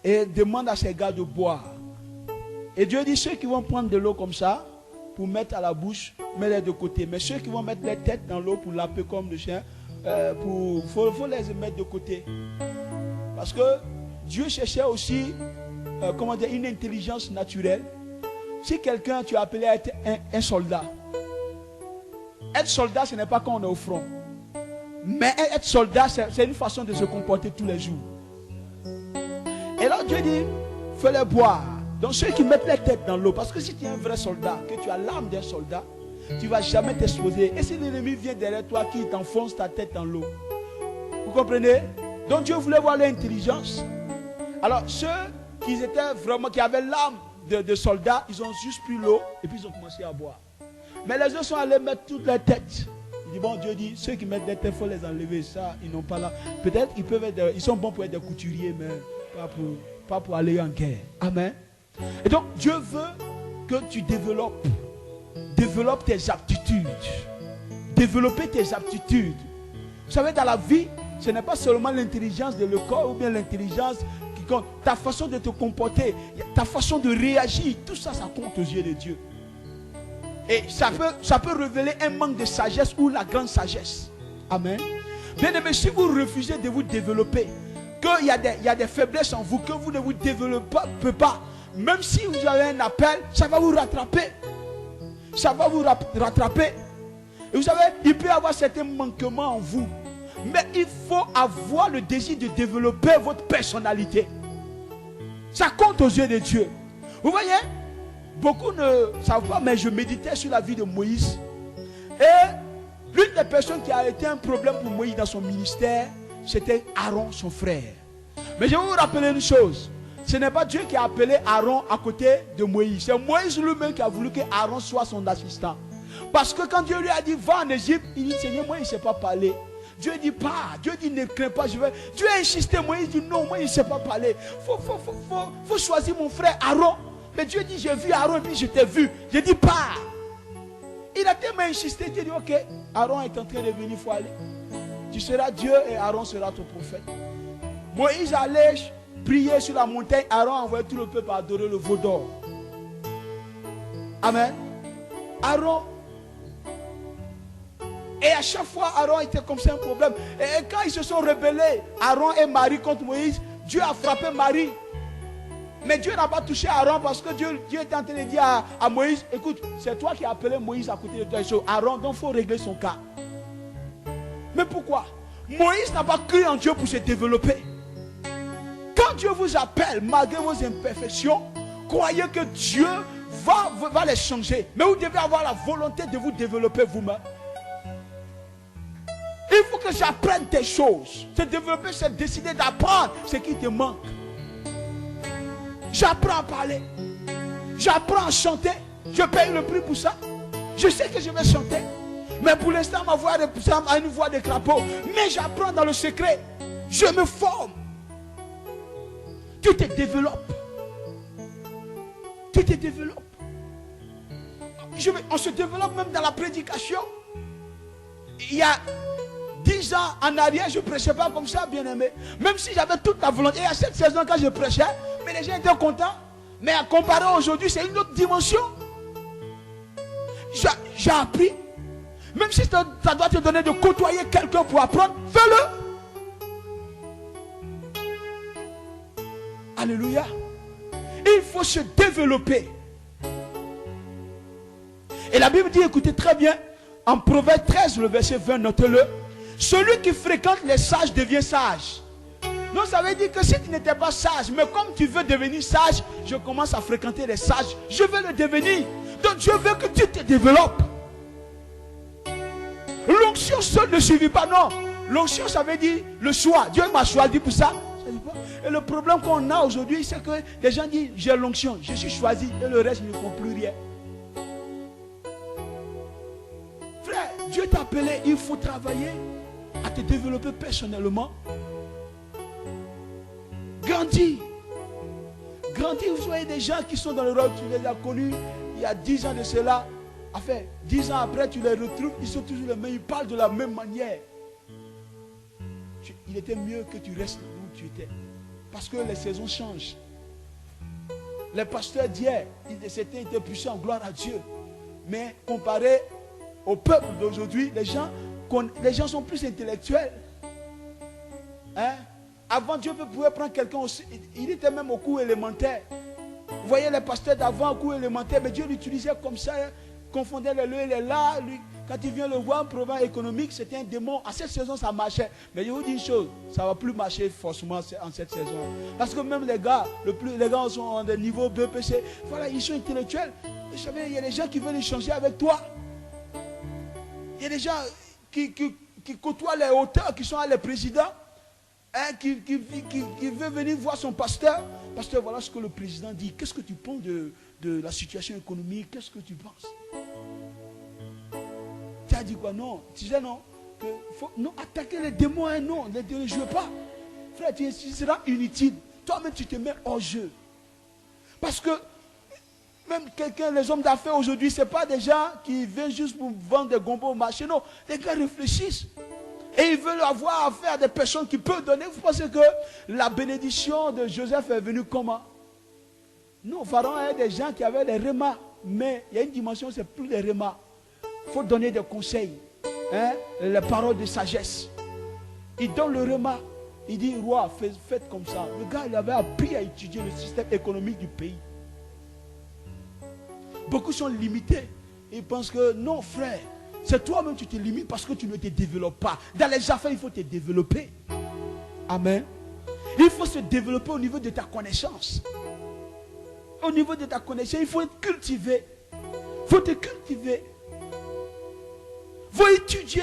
et demande à ses gars de boire. Et Dieu dit, ceux qui vont prendre de l'eau comme ça, pour mettre à la bouche, mets-les de côté. Mais ceux qui vont mettre les têtes dans l'eau pour laper comme le chien, faut les mettre de côté. Parce que Dieu cherchait aussi, une intelligence naturelle. Si quelqu'un, tu as appelé à être un soldat. Être soldat, ce n'est pas quand on est au front. Mais être soldat, c'est une façon de se comporter tous les jours. Et là, Dieu dit, fais-les boire. Donc ceux qui mettent les têtes dans l'eau, parce que si tu es un vrai soldat, que tu as l'âme d'un soldat, tu ne vas jamais t'exposer. Et si l'ennemi vient derrière toi, qui t'enfonce ta tête dans l'eau. Vous comprenez? Donc Dieu voulait voir l'intelligence. Alors ceux qui étaient vraiment, qui avaient l'âme de soldats, ils ont juste pris l'eau et puis ils ont commencé à boire. Mais les autres sont allés mettre toutes les têtes. Il dit, bon, Dieu dit, ceux qui mettent des têtes, il faut les enlever. Ça, ils n'ont pas là. Peut-être ils sont bons pour être des couturiers, mais pas pour aller en guerre. Amen. Et donc, Dieu veut que tu développes tes aptitudes. Développer tes aptitudes. Vous savez, dans la vie, ce n'est pas seulement l'intelligence de le corps ou bien l'intelligence qui compte. Ta façon de te comporter, ta façon de réagir, tout ça, ça compte aux yeux de Dieu. Et ça peut révéler un manque de sagesse ou la grande sagesse. Amen. Bien aimé, si vous refusez de vous développer, qu'il y a des faiblesses en vous, que vous ne vous développez pas, même si vous avez un appel, ça va vous rattraper. Ça va vous rattraper. Et vous savez, il peut y avoir certains manquements en vous. Mais il faut avoir le désir de développer votre personnalité. Ça compte aux yeux de Dieu. Vous voyez, beaucoup ne savent pas, mais je méditais sur la vie de Moïse. Et l'une des personnes qui a été un problème pour Moïse dans son ministère, c'était Aaron, son frère. Mais je vais vous rappeler une chose. Ce n'est pas Dieu qui a appelé Aaron à côté de Moïse. C'est Moïse lui-même qui a voulu que Aaron soit son assistant. Parce que quand Dieu lui a dit, va en Égypte, il dit, Seigneur, moi il ne sait pas parler. Dieu dit, pas. Dieu dit, ne crains pas, je vais. Dieu a insisté, Moïse dit, non, moi il ne sait pas parler. Faut choisir mon frère Aaron. Mais Dieu dit, j'ai vu Aaron et puis je t'ai vu. Je dis, pas. Il a tellement insisté, Dieu dit, ok, Aaron est en train de venir, il faut aller. Tu seras Dieu et Aaron sera ton prophète. Moïse allait prier sur la montagne, Aaron envoyait tout le peuple à adorer le veau d'or. Amen. Aaron. Et à chaque fois, Aaron était comme ça un problème. Et quand ils se sont rebellés, Aaron et Marie contre Moïse, Dieu a frappé Marie. Mais Dieu n'a pas touché Aaron parce que Dieu était en train de dire à Moïse, écoute, c'est toi qui as appelé Moïse à côté de toi. Aaron, donc il faut régler son cas. Mais pourquoi? Moïse n'a pas cru en Dieu pour se développer. Quand Dieu vous appelle, malgré vos imperfections, croyez que Dieu va les changer. Mais vous devez avoir la volonté de vous développer vous-même. Il faut que j'apprenne des choses. Se développer, c'est décider d'apprendre ce qui te manque. J'apprends à parler. J'apprends à chanter. Je paye le prix pour ça. Je sais que je vais chanter. Mais pour l'instant, ma voix ressemble à une voix de crapaud. Mais j'apprends dans le secret. Je me forme. Tu te développes. Tu te développes. On se développe même dans la prédication. Il y a 10 ans en arrière, je ne prêchais pas comme ça, bien aimé. Même si j'avais toute la volonté. Et à cette saison, quand je prêchais, mais les gens étaient contents. Mais à comparer aujourd'hui, c'est une autre dimension. J'ai appris. Même si ça doit te donner de côtoyer quelqu'un pour apprendre, fais-le. Alléluia. Il faut se développer. Et la Bible dit, écoutez très bien, en Proverbe 13, le verset 20, notez-le. Celui qui fréquente les sages devient sage. Donc ça veut dire que si tu n'étais pas sage, mais comme tu veux devenir sage, je commence à fréquenter les sages, je veux le devenir. Donc Dieu veut que tu te développes. L'onction seule ne suffit pas, non. L'onction, ça veut dire le choix. Dieu m'a choisi pour ça. Et le problème qu'on a aujourd'hui, c'est que les gens disent, j'ai l'onction, je suis choisi, et le reste, ils ne font plus rien. Frère, Dieu t'a appelé, il faut travailler à te développer personnellement. Grandis. Grandis, vous voyez des gens qui sont dans le rock, tu les as connus il y a 10 ans de cela. Enfin, 10 ans après, tu les retrouves, ils sont toujours les mêmes, ils parlent de la même manière. Il était mieux que tu restes où tu étais. Parce que les saisons changent. Les pasteurs d'hier, certains étaient puissants, gloire à Dieu. Mais comparé au peuple d'aujourd'hui, les gens sont plus intellectuels. Hein? Avant, Dieu pouvait prendre quelqu'un, il était même au cours élémentaire. Vous voyez les pasteurs d'avant au cours élémentaire, mais Dieu l'utilisait comme ça, confondait les le et les là. Lui, quand il vient le voir, un problème économique, c'était un démon. À cette saison, ça marchait. Mais je vous dis une chose, ça ne va plus marcher forcément en cette saison. Parce que même les gars, les gars sont à des niveaux BPC. Voilà, ils sont intellectuels. Vous savez, il y a des gens qui veulent échanger avec toi. Il y a des gens qui côtoient les hauteurs, qui sont les présidents. Hein, qui veut venir voir son pasteur. Pasteur, voilà ce que le président dit. Qu'est-ce que tu penses de la situation économique? Qu'est-ce que tu penses? Tu as dit quoi? Non. Tu disais non. Non, attaquer les démons, hein, non. Ne jouez pas. Frère, tu seras inutile. Toi-même, tu te mets hors jeu. Parce que même les hommes d'affaires aujourd'hui, ce n'est pas des gens qui viennent juste pour vendre des gombos au marché. Non, les gars réfléchissent. Et ils veulent avoir affaire à des personnes qui peuvent donner. Vous pensez que la bénédiction de Joseph est venue comment? Non, Pharaon a des gens qui avaient des rémas. Mais il y a une dimension, c'est plus des rémas. Il faut donner des conseils. Hein? Les paroles de sagesse. Il donne le réma. Il dit, roi, faites comme ça. Le gars, il avait appris à étudier le système économique du pays. Beaucoup sont limités. Ils pensent que non, frère. C'est toi-même qui te limites parce que tu ne te développes pas. Dans les affaires, il faut te développer. Amen. Il faut se développer au niveau de ta connaissance. Au niveau de ta connaissance, il faut être cultivé. Il faut te cultiver. Il faut étudier.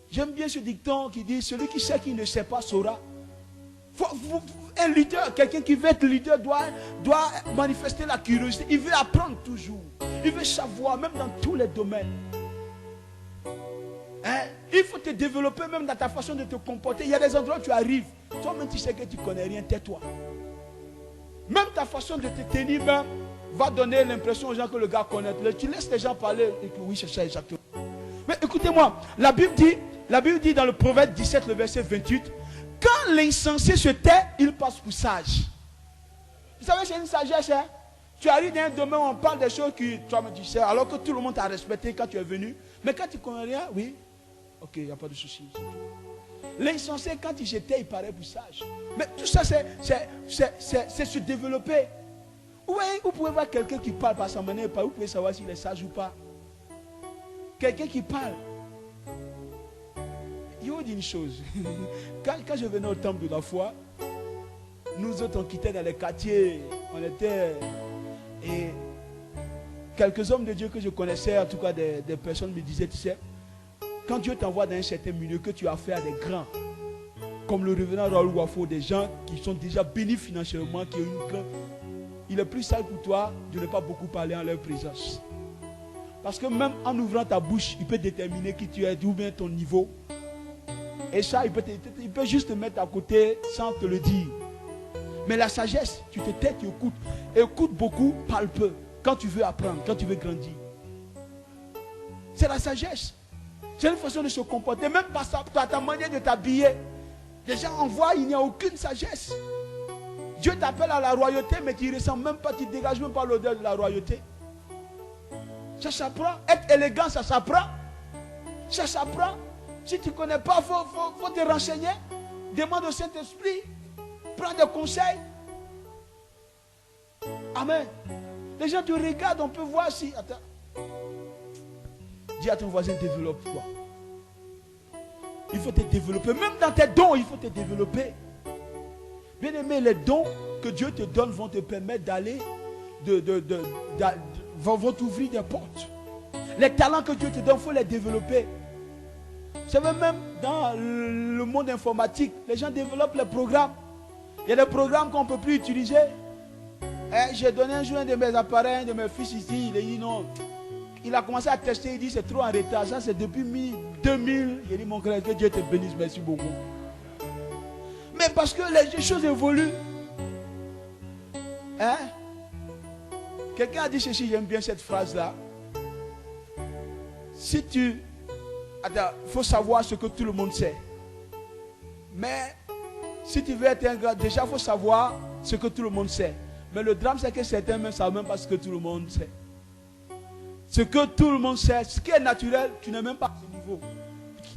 J'aime bien ce dicton qui dit, celui qui sait qui ne sait pas saura. Un leader, quelqu'un qui veut être leader doit manifester la curiosité. Il veut apprendre toujours. Il veut savoir, même dans tous les domaines. Hein? Il faut te développer même dans ta façon de te comporter. Il y a des endroits où tu arrives. Toi-même, tu sais que tu ne connais rien, tais-toi. Même ta façon de te tenir même, va donner l'impression aux gens que le gars connaît. Tu laisses les gens parler et que oui, c'est ça exactement. Mais écoutez-moi, la Bible dit dans le Proverbe 17, le verset 28, quand l'insensé se tait, il passe pour sage. Vous savez, c'est une sagesse, hein? Tu arrives dans un domaine où on parle des choses que toi tu sais, alors que tout le monde t'a respecté quand tu es venu. Mais quand tu ne connais rien, oui, ok, il n'y a pas de souci. L'insensé, quand il se tait, il paraît plus sage. Mais tout ça, c'est se développer. Vous pouvez voir quelqu'un qui parle par sa manière, vous pouvez savoir s'il est sage ou pas. Quelqu'un qui parle. Je vous dis une chose. Quand je venais au temple de la foi, nous autres, on quittait dans les quartiers. On était... Et quelques hommes de Dieu que je connaissais, en tout cas des personnes me disaient, tu sais, quand Dieu t'envoie dans un certain milieu, que tu as affaire à des grands, comme le revenant Raoul Wafo, des gens qui sont déjà bénis financièrement, qui ont une grande... Il est plus sale pour toi de ne pas beaucoup parler en leur présence. Parce que même en ouvrant ta bouche, il peut déterminer qui tu es, d'où vient ton niveau. Et ça, il peut juste te mettre à côté sans te le dire. Mais la sagesse, tu te tais, tu écoutes. Écoute beaucoup, parle peu. Quand tu veux apprendre, quand tu veux grandir. C'est la sagesse. C'est une façon de se comporter. Même par ta manière de t'habiller. Les gens en voient, il n'y a aucune sagesse. Dieu t'appelle à la royauté, mais tu ne ressens même pas, tu ne dégages même pas l'odeur de la royauté. Ça s'apprend. Être élégant, ça s'apprend. Ça s'apprend. Si tu ne connais pas, il faut te renseigner. Demande au Saint-Esprit. Prends des conseils. Amen. Les gens te regardent, on peut voir si... Attends. Dis à ton voisin, développe-toi. Il faut te développer. Même dans tes dons, il faut te développer. Bien aimé, les dons que Dieu te donne vont te permettre d'aller, vont t'ouvrir des portes. Les talents que Dieu te donne, il faut les développer. Vous savez, même dans le monde informatique, les gens développent les programmes. Il y a des programmes qu'on ne peut plus utiliser. J'ai donné un jour un de mes appareils, un de mes fils ici, il a dit non. Il a commencé à tester, il dit c'est trop en retard. Ça c'est depuis 2000. Il a dit mon frère, que Dieu te bénisse, merci beaucoup. Mais parce que les choses évoluent. Hein? Quelqu'un a dit ceci, j'aime bien cette phrase-là. Si tu... Attends, il faut savoir ce que tout le monde sait. Mais Si tu veux être un grand, déjà il faut savoir ce que tout le monde sait. Mais le drame, c'est que certains ne savent même pas ce que tout le monde sait. Ce que tout le monde sait, ce qui est naturel, tu n'es même pas à ce niveau.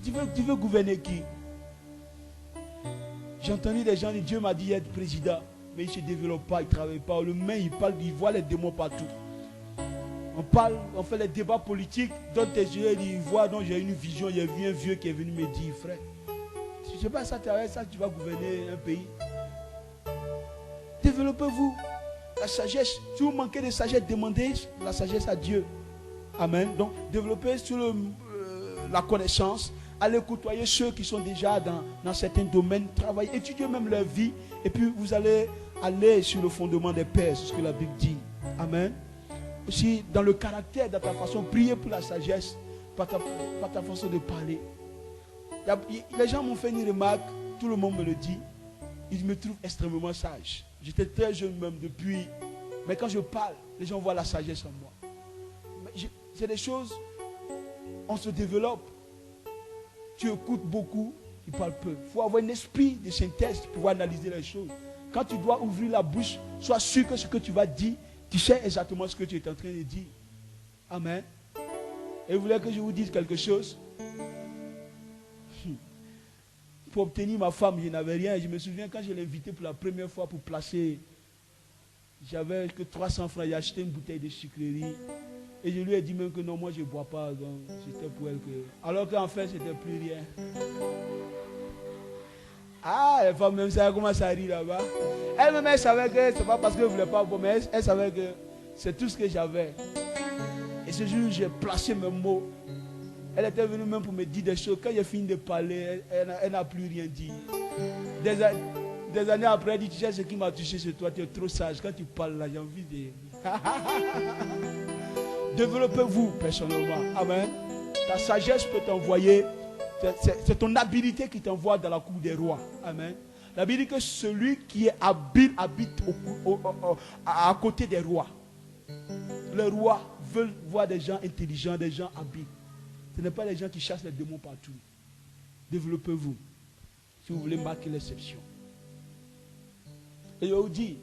Tu veux gouverner qui? J'ai entendu des gens dire, Dieu m'a dit être président, mais il ne se développe pas, il ne travaille pas. Le main, il parle, il voit les démons partout. On parle, on fait les débats politiques, dans tes yeux, il voit, donc j'ai une vision, il y a vu un vieux qui est venu me dire, frère, si je ne sais pas ça, tu vas gouverner un pays. Développez-vous. La sagesse, si vous manquez de sagesse, demandez la sagesse à Dieu. Amen. Donc, développez sur la connaissance. Allez côtoyer ceux qui sont déjà dans certains domaines. Travaillez, étudiez même leur vie. Et puis, vous allez aller sur le fondement des pères. C'est ce que la Bible dit. Amen. Aussi, dans le caractère, dans ta façon, priez pour la sagesse. Par ta façon de parler. Les gens m'ont fait une remarque. Tout le monde me le dit. Ils me trouvent extrêmement sage. J'étais très jeune même depuis. Mais quand je parle, les gens voient la sagesse en moi. C'est des choses, on se développe. Tu écoutes beaucoup, tu parles peu. Il faut avoir un esprit de synthèse pour pouvoir analyser les choses. Quand tu dois ouvrir la bouche, sois sûr que ce que tu vas dire, tu sais exactement ce que tu es en train de dire. Amen. Et vous voulez que je vous dise quelque chose? Pour obtenir ma femme, je n'avais rien. Je me souviens quand je l'ai invitée pour la première fois pour placer, j'avais que 300 francs. J'ai acheté une bouteille de sucrerie. Et je lui ai dit même que non, moi je ne bois pas. Donc c'était pour elle que... Alors qu'en fait, c'était plus rien. Ah, les femmes même ça commence à rire là-bas. Elle-même, elle savait que ce n'est pas parce qu'elle ne voulait pas boire, mais elle savait que c'est tout ce que j'avais. Et ce jour, j'ai placé mes mots. Elle était venue même pour me dire des choses. Quand j'ai fini de parler, elle n'a plus rien dit. Des années après, elle dit, tu sais ce qui m'a touché chez toi, tu es trop sage. Quand tu parles là, j'ai envie de... Développez-vous personnellement. Amen. Ta sagesse peut t'envoyer. C'est ton habileté qui t'envoie dans la cour des rois. Amen. La Bible dit que celui qui est habile habite à côté des rois. Les rois veulent voir des gens intelligents, des gens habiles. Ce n'est pas les gens qui chassent les démons partout. Développez-vous. Si vous voulez marquer l'exception. Et je vous dis,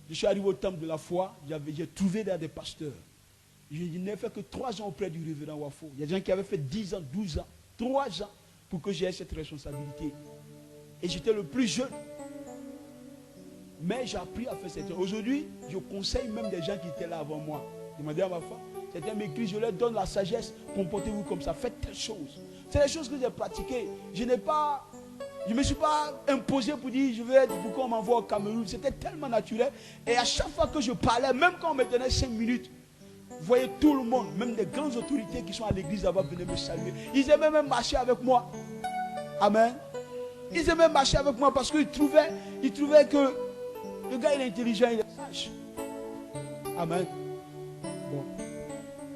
je suis arrivé au temple de la foi, j'ai trouvé des pasteurs. Je n'ai fait que 3 ans auprès du révérend Wafo. Il y a des gens qui avaient fait 10 ans, 12 ans, 3 ans pour que j'aie cette responsabilité. Et j'étais le plus jeune. Mais j'ai appris à faire cette chose. Aujourd'hui, je conseille même des gens qui étaient là avant moi. Demandez à ma femme. Certains m'écrivent, je leur donne la sagesse, comportez-vous comme ça, faites telle chose. C'est les choses que j'ai pratiquées. Je ne me suis pas imposé pour dire, je vais être, pourquoi on m'envoie au Cameroun. C'était tellement naturel. Et à chaque fois que je parlais, même quand on me donnait 5 minutes, vous voyez tout le monde, même des grandes autorités qui sont à l'église là-bas venaient me saluer. Ils aimaient même marcher avec moi. Amen. Ils aimaient marcher avec moi parce qu'ils trouvaient que le gars il est intelligent, il est sage. Amen. Bon.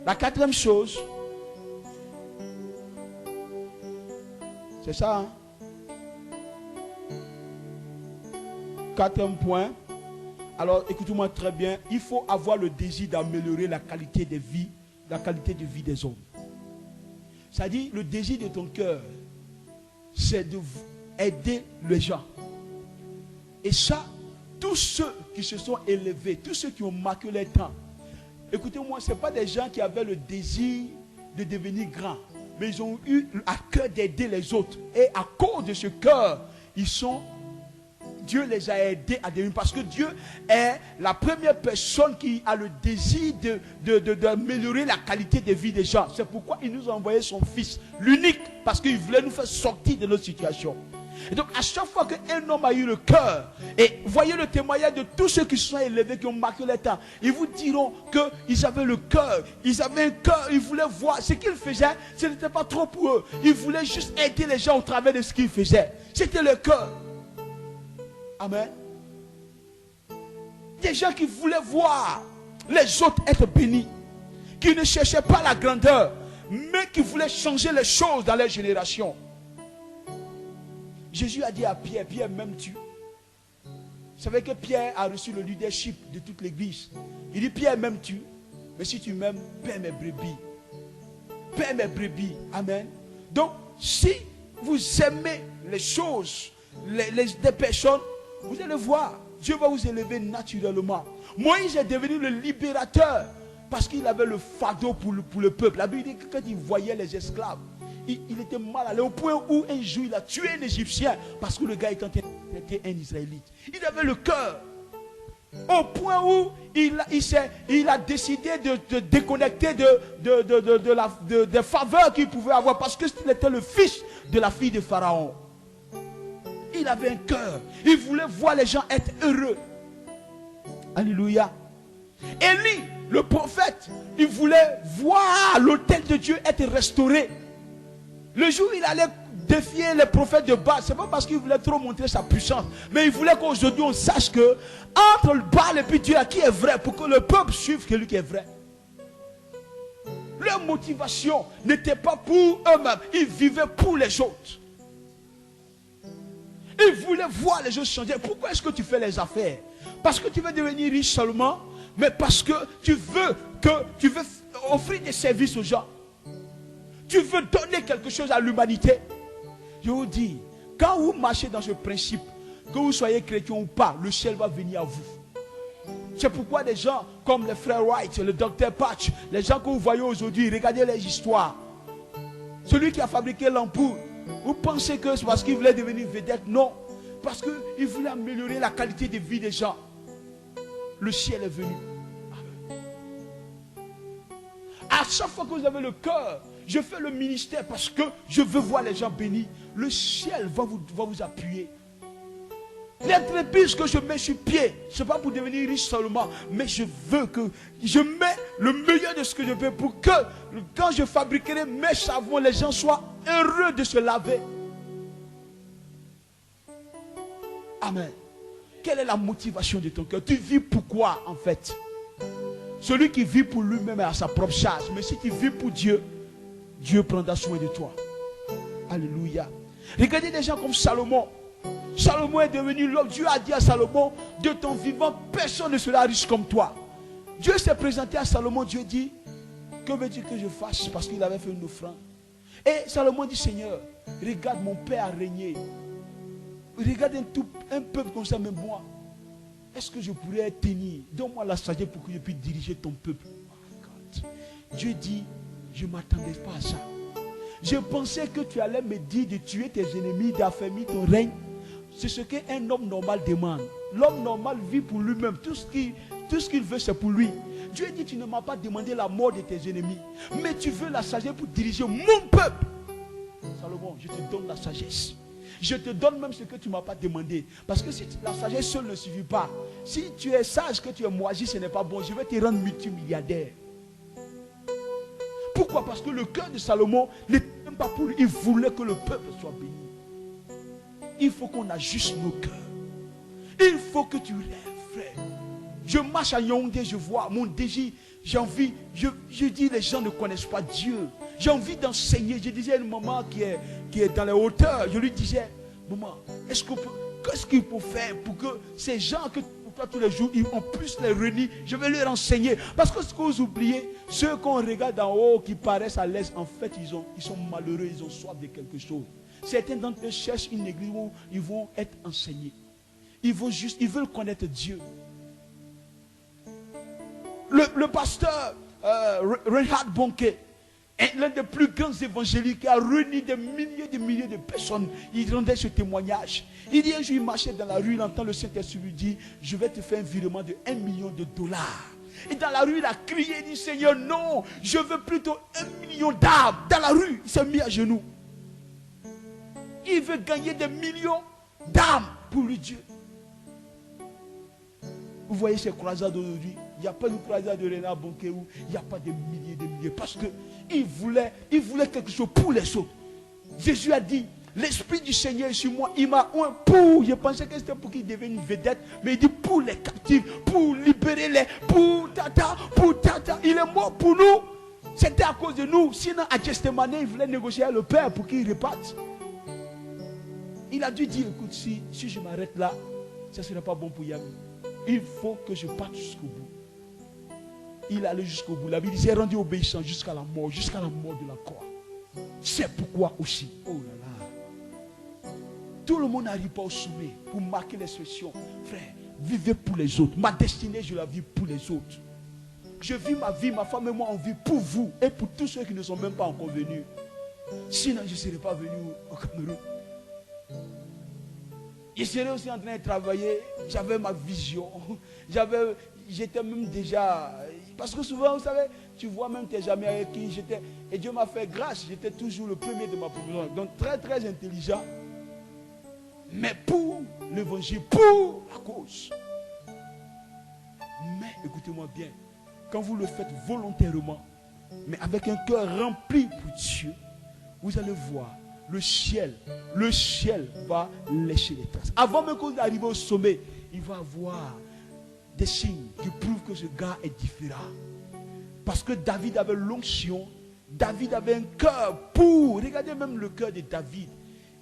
La 4e chose, c'est ça. 4e point. Alors, écoutez-moi très bien. Il faut avoir le désir d'améliorer la qualité de vie des hommes. C'est-à-dire, le désir de ton cœur, c'est d'aider les gens. Et ça, tous ceux qui se sont élevés, tous ceux qui ont marqué leur temps, écoutez-moi, ce n'est pas des gens qui avaient le désir de devenir grands, mais ils ont eu à cœur d'aider les autres. Et à cause de ce cœur, Dieu les a aidés à devenir, parce que Dieu est la première personne qui a le désir d'améliorer la qualité de vie des gens. C'est pourquoi il nous a envoyé son Fils, l'unique, parce qu'il voulait nous faire sortir de notre situation. Et donc à chaque fois qu'un homme a eu le cœur, et voyez le témoignage de tous ceux qui se sont élevés, qui ont marqué leur temps, ils vous diront qu'ils avaient le cœur, ils avaient un cœur, ils voulaient voir ce qu'ils faisaient, ce n'était pas trop pour eux, ils voulaient juste aider les gens au travers de ce qu'ils faisaient. C'était le cœur. Amen. Des gens qui voulaient voir les autres être bénis, qui ne cherchaient pas la grandeur, mais qui voulaient changer les choses dans leur génération. Jésus a dit à Pierre, Pierre m'aimes-tu? Vous savez que Pierre a reçu le leadership de toute l'église. Il dit, Pierre m'aimes-tu? Mais si tu m'aimes, paie mes brebis. Paie mes brebis. Amen. Donc, si vous aimez les choses des personnes, vous allez voir, Dieu va vous élever naturellement. Moïse est devenu le libérateur parce qu'il avait le fardeau pour le peuple. La Bible dit que quand il voyait les esclaves, il était mal allé au point où un jour il a tué un Égyptien parce que le gars était un Israélite. Il avait le cœur. Au point où il a décidé de déconnecter des faveurs qu'il pouvait avoir parce qu'il était le fils de la fille de Pharaon. Il avait un cœur. Il voulait voir les gens être heureux. Alléluia. Élie, le prophète, il voulait voir l'autel de Dieu être restauré. Le jour où il allait défier les prophètes de Baal, c'est pas parce qu'il voulait trop montrer sa puissance, mais il voulait qu'aujourd'hui on sache que entre le Baal et puis Dieu, qui est vrai, pour que le peuple suive celui qui est vrai. Leur motivation n'était pas pour eux-mêmes, ils vivaient pour les autres. Ils voulaient voir les choses changer. Pourquoi est-ce que tu fais les affaires? Parce que tu veux devenir riche seulement, mais parce que tu veux offrir des services aux gens. Tu veux donner quelque chose à l'humanité. Je vous dis, quand vous marchez dans ce principe, que vous soyez chrétien ou pas, le ciel va venir à vous. C'est pourquoi des gens comme les frères White, le docteur Patch, les gens que vous voyez aujourd'hui, regardez les histoires. Celui qui a fabriqué l'ampoule, vous pensez que c'est parce qu'il voulait devenir vedette? Non, parce qu'il voulait améliorer la qualité de vie des gens. Le ciel est venu. À chaque fois que vous avez le cœur, je fais le ministère parce que je veux voir les gens bénis. Le ciel va vous appuyer. L'entreprise que je mets sur pied, ce n'est pas pour devenir riche seulement, mais je veux que je mets le meilleur de ce que je veux pour que quand je fabriquerai mes savons, les gens soient heureux de se laver. Amen. Quelle est la motivation de ton cœur? Tu vis pour quoi en fait? Celui qui vit pour lui-même est à sa propre charge. Mais si tu vis pour Dieu, Dieu prendra soin de toi. Alléluia. Regardez des gens comme Salomon. Salomon est devenu l'homme. Dieu a dit à Salomon, de ton vivant, personne ne sera riche comme toi. Dieu s'est présenté à Salomon. Dieu dit, que veux-tu que je fasse? Parce qu'il avait fait une offrande. Et Salomon dit, Seigneur, regarde, mon père a régné. Regarde un peuple comme ça, même moi. Est-ce que je pourrais tenir? Donne-moi la sagesse pour que je puisse diriger ton peuple. Oh, Dieu dit, je ne m'attendais pas à ça. Je pensais que tu allais me dire de tuer tes ennemis, d'affermir ton règne. C'est ce qu'un homme normal demande. L'homme normal vit pour lui-même. Tout ce qu'il veut, c'est pour lui. Dieu dit, tu ne m'as pas demandé la mort de tes ennemis, mais tu veux la sagesse pour diriger mon peuple. Salomon, je te donne la sagesse. Je te donne même ce que tu ne m'as pas demandé. Parce que si la sagesse seule ne suffit pas, si tu es sage, que tu es moisi, ce n'est pas bon. Je vais te rendre multimilliardaire. Pourquoi? Parce que le cœur de Salomon n'était même pas pour lui. Il voulait que le peuple soit béni. Il faut qu'on ajuste nos cœurs. Il faut que tu rêves, frère. Je marche à Yaoundé, je vois mon désir. J'ai envie, je dis les gens ne connaissent pas Dieu. J'ai envie d'enseigner. Je disais à une maman qui est dans les hauteurs, je lui disais, maman, qu'est-ce qu'il faut faire pour que ces gens que pour toi tous les jours, on puisse les réunir, je vais leur enseigner. Parce que ce que vous oubliez, ceux qu'on regarde d'en haut qui paraissent à l'aise, en fait, ils sont malheureux, ils ont soif de quelque chose. Certains d'entre eux cherchent une église où ils vont être enseignés. Ils veulent connaître Dieu. Le pasteur Reinhard Bonnke est l'un des plus grands évangéliques qui a réuni des milliers de personnes. Il rendait ce témoignage. Il dit un jour, il marchait dans la rue, il entend le Saint-Esprit lui dire, je vais te faire un virement de $1 million. Et dans la rue, il a crié, il dit, Seigneur, non, je veux plutôt 1 million d'âmes. Dans la rue, il s'est mis à genoux. Il veut gagner des millions d'âmes pour lui, Dieu. Vous voyez ces croisades d'aujourd'hui. Il n'y a pas une croisade de Reinhard Bonnke où il n'y a pas de milliers. Parce qu'il voulait quelque chose pour les autres. Jésus a dit, l'Esprit du Seigneur est sur moi. Il m'a oint pour. Je pensais que c'était pour qu'il devienne une vedette. Mais il dit pour les captifs, pour libérer les, pour tata. Il est mort pour nous. C'était à cause de nous. Sinon, à Gethsemane, il voulait négocier avec le Père pour qu'il reparte. Il a dû dire, écoute, si je m'arrête là, ça ne serait pas bon pour Yami. Il faut que je parte jusqu'au bout. Il allait jusqu'au bout. La Bible dit, il s'est rendu obéissant jusqu'à la mort de la croix. C'est pourquoi aussi, oh là là, Tout le monde n'arrive pas au sommet pour marquer l'expression. Frère, vivez pour les autres. Ma destinée, je la vis pour les autres. Je vis ma vie, ma femme et moi, on vit pour vous et pour tous ceux qui ne sont même pas encore venus. Sinon, je ne serais pas venu au Cameroun. Je serais aussi en train de travailler. J'avais ma vision. J'étais même déjà... Parce que souvent, vous savez, tu vois même tes amis avec qui j'étais. Et Dieu m'a fait grâce. J'étais toujours le premier de ma promotion. Donc très, très intelligent. Mais pour l'évangile, pour la cause. Mais écoutez-moi bien. Quand vous le faites volontairement, mais avec un cœur rempli pour Dieu, vous allez voir le ciel va lécher les traces. Avant même qu'on arrive au sommet, il va avoir des signes qui prouvent que ce gars est différent. Parce que David avait l'onction, David avait un cœur pour. Regardez même le cœur de David.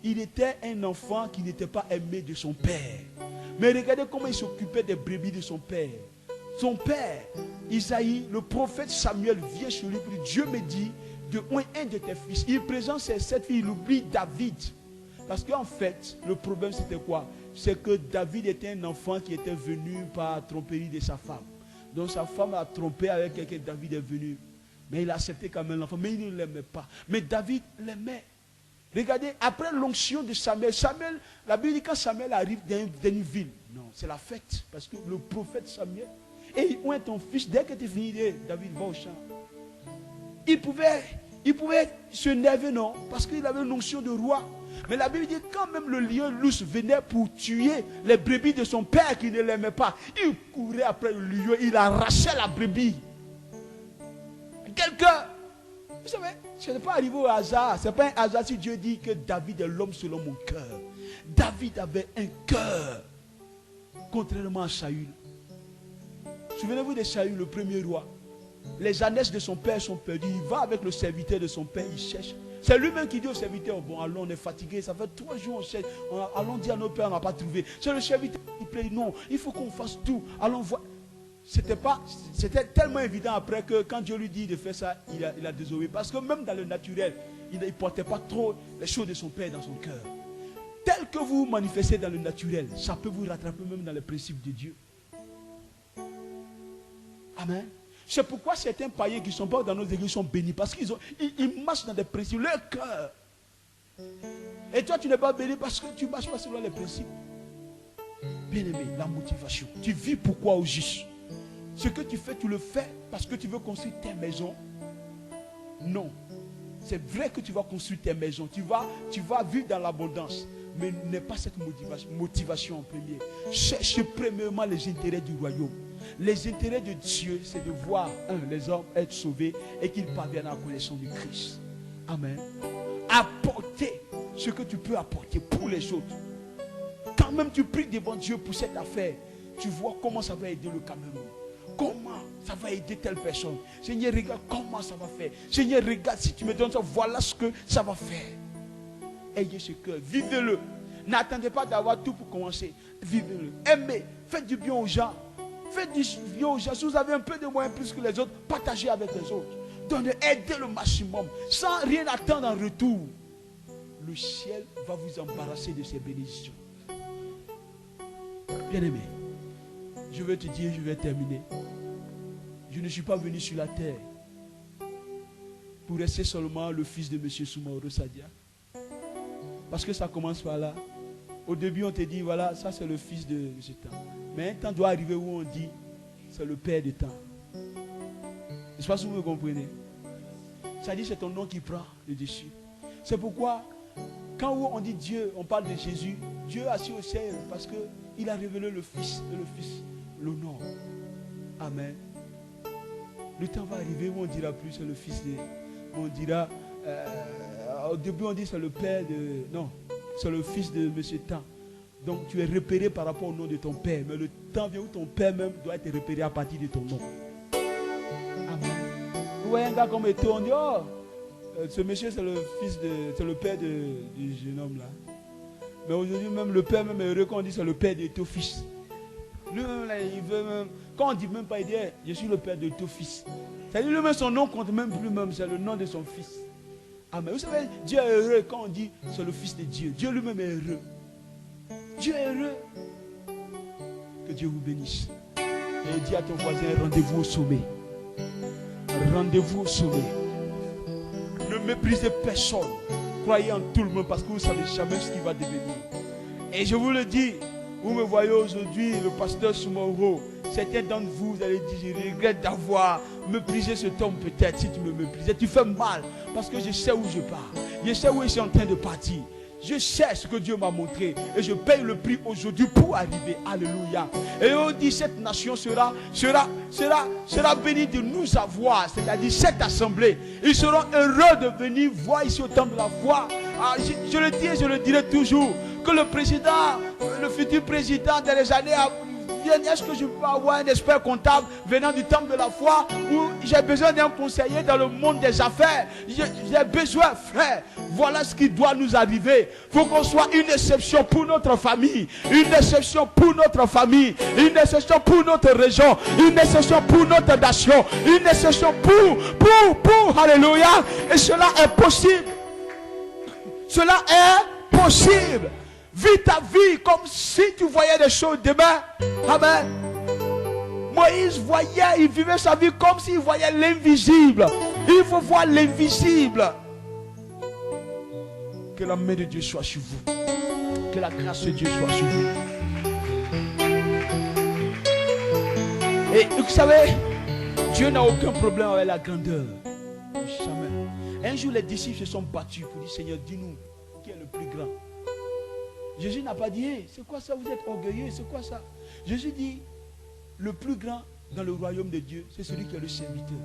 Il était un enfant qui n'était pas aimé de son père. Mais regardez comment il s'occupait des brebis de son père. Son père, Isaïe, le prophète Samuel vient sur lui et dit, Dieu me dit, de un de tes fils. Il présente ses 7 filles, il oublie David. Parce qu'en fait, le problème c'était quoi? C'est que David était un enfant qui était venu par tromperie de sa femme. Donc sa femme a trompé avec quelqu'un, David est venu. Mais il a accepté quand même l'enfant, mais il ne l'aimait pas. Mais David l'aimait. Regardez, après l'onction de Samuel, la Bible dit quand Samuel arrive dans une ville, non, c'est la fête. Parce que le prophète Samuel, et où est ton fils? Dès que tu es fini, David va au champ. Il pouvait se nerver, non? Parce qu'il avait une onction de roi. Mais la Bible dit quand même le lion louche venait pour tuer les brebis de son père qui ne l'aimait pas. Il courait après le lion, il arrachait la brebis. Quelqu'un, vous savez, ce n'est pas arrivé au hasard. Ce n'est pas un hasard si Dieu dit que David est l'homme selon mon cœur. David avait un cœur, contrairement à Saül. Souvenez-vous de Saül, le premier roi. Les ânesses de son père sont perdues. Il va avec le serviteur de son père, il cherche. C'est lui-même qui dit au serviteur, bon allons, on est fatigué, ça fait 3 jours on cherche, allons dire à nos pères, on n'a pas trouvé. C'est le serviteur qui plaît, non, il faut qu'on fasse tout, allons voir. C'était tellement évident après que quand Dieu lui dit de faire ça, il a désobéi. Parce que même dans le naturel, il ne portait pas trop les choses de son père dans son cœur. Tel que vous manifestez dans le naturel, ça peut vous rattraper même dans les principes de Dieu. Amen. C'est pourquoi certains païens qui ne sont pas dans nos églises sont bénis. Parce qu'ils marchent dans des principes, leur cœur. Et toi, tu n'es pas béni parce que tu ne marches pas selon les principes. Bien-aimé, la motivation. Tu vis pourquoi au juste? Ce que tu fais, tu le fais parce que tu veux construire tes maisons? Non. C'est vrai que tu vas construire tes maisons. Tu vas vivre dans l'abondance. Mais n'est pas cette motivation en premier. Cherche premièrement les intérêts du royaume. Les intérêts de Dieu, c'est de voir les hommes être sauvés et qu'ils parviennent à la connaissance du Christ. Amen. Apporter ce que tu peux apporter pour les autres. Quand même tu pries devant Dieu pour cette affaire, tu vois comment ça va aider le Cameroun. Comment ça va aider telle personne. Seigneur, regarde comment ça va faire. Seigneur, regarde, si tu me donnes ça, voilà ce que ça va faire. Ayez ce cœur, vivez-le. N'attendez pas d'avoir tout pour commencer. Vivez-le. Aimez, faites du bien aux gens. Faites du bien aux gens. Si vous avez un peu de moyens plus que les autres, partagez avec les autres. Donnez, aidez le maximum, sans rien attendre en retour. Le ciel va vous embarrasser de ses bénédictions. Bien-aimé, je vais te dire, je vais terminer. Je ne suis pas venu sur la terre pour rester seulement le fils de M. Soumaoro Sadia. Parce que ça commence par là. Au début, on te dit, voilà, ça c'est le fils de M. Temps. Mais un temps doit arriver où on dit, c'est le père de Temps. Je ne sais pas si vous me comprenez. Ça dit, c'est ton nom qui prend le dessus. C'est pourquoi, quand on dit Dieu, on parle de Jésus, Dieu est assis au ciel parce qu'il a révélé le Fils et le Fils l'honneur. Amen. Le temps va arriver où on ne dira plus c'est le Fils de... On dira... au début, on dit c'est le père de... Non, c'est le fils de M. Temps. Donc, tu es repéré par rapport au nom de ton père. Mais le temps vient où ton père même doit être repéré à partir de ton nom. Amen. Vous voyez un gars comme Eto, on dit, oh, ce monsieur, c'est le fils de... C'est le père du jeune homme là. Mais aujourd'hui, même le père même est heureux quand on dit c'est le père de ton fils. Lui-même, là, il veut même... Quand on dit même pas, il dit, hey, je suis le père de ton fils. C'est-à-dire, lui-même, son nom compte même plus même. C'est le nom de son fils. Amen. Vous savez, Dieu est heureux quand on dit c'est le Fils de Dieu. Dieu lui-même est heureux. Dieu est heureux. Que Dieu vous bénisse. Et dis à ton voisin, rendez-vous au sommet. Rendez-vous au sommet. Ne méprisez personne. Croyez en tout le monde parce que vous ne savez jamais ce qui va devenir. Et je vous le dis, vous me voyez aujourd'hui, le pasteur Soumoro. Certains d'entre vous, vous allez dire, je regrette d'avoir méprisé cet homme peut-être. Si tu me méprisais, tu fais mal. Parce que je sais où je pars. Je sais où je suis en train de partir. Je sais ce que Dieu m'a montré. Et je paye le prix aujourd'hui pour arriver. Alléluia. Et on dit, cette nation sera bénie de nous avoir. C'est-à-dire cette assemblée. Ils seront heureux de venir voir ici au temple de la foi. Je le dis et je le dirai toujours. Que le président, le futur président dans les années à venir, est-ce que je peux avoir un expert comptable venant du temple de la foi où j'ai besoin d'un conseiller dans le monde des affaires? J'ai besoin, frère. Voilà ce qui doit nous arriver. Il faut qu'on soit une exception pour notre famille, une exception pour notre famille, une exception pour notre région, une exception pour notre nation, une exception pour, alléluia. Et cela est possible. Cela est possible. Vis ta vie comme si tu voyais des choses demain. Amen. Moïse voyait, il vivait sa vie comme s'il voyait l'invisible. Il faut voir l'invisible. Que la main de Dieu soit sur vous. Que la grâce de Dieu soit sur vous. Et vous savez, Dieu n'a aucun problème avec la grandeur. Jamais. Un jour, les disciples se sont battus pour dire, Seigneur, dis-nous qui est le plus grand. Jésus n'a pas dit, hey, c'est quoi ça, vous êtes orgueilleux, c'est quoi ça? Jésus dit, le plus grand dans le royaume de Dieu, c'est celui qui est le serviteur.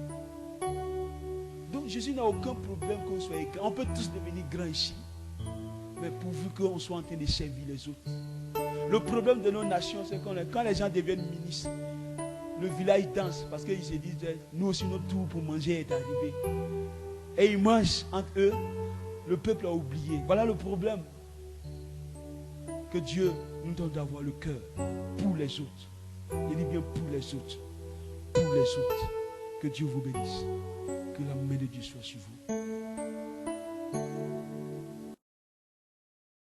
Donc Jésus n'a aucun problème que vous soyez grand. On peut tous devenir grands ici, mais pourvu qu'on soit en train de servir les autres. Le problème de nos nations, c'est que quand les gens deviennent ministres, le village danse parce qu'ils se disent, nous aussi notre tour pour manger est arrivé. Et ils mangent entre eux, le peuple a oublié. Voilà le problème. Que Dieu nous donne d'avoir le cœur pour les autres. Il dit bien pour les autres. Pour les autres. Que Dieu vous bénisse. Que la main de Dieu soit sur vous.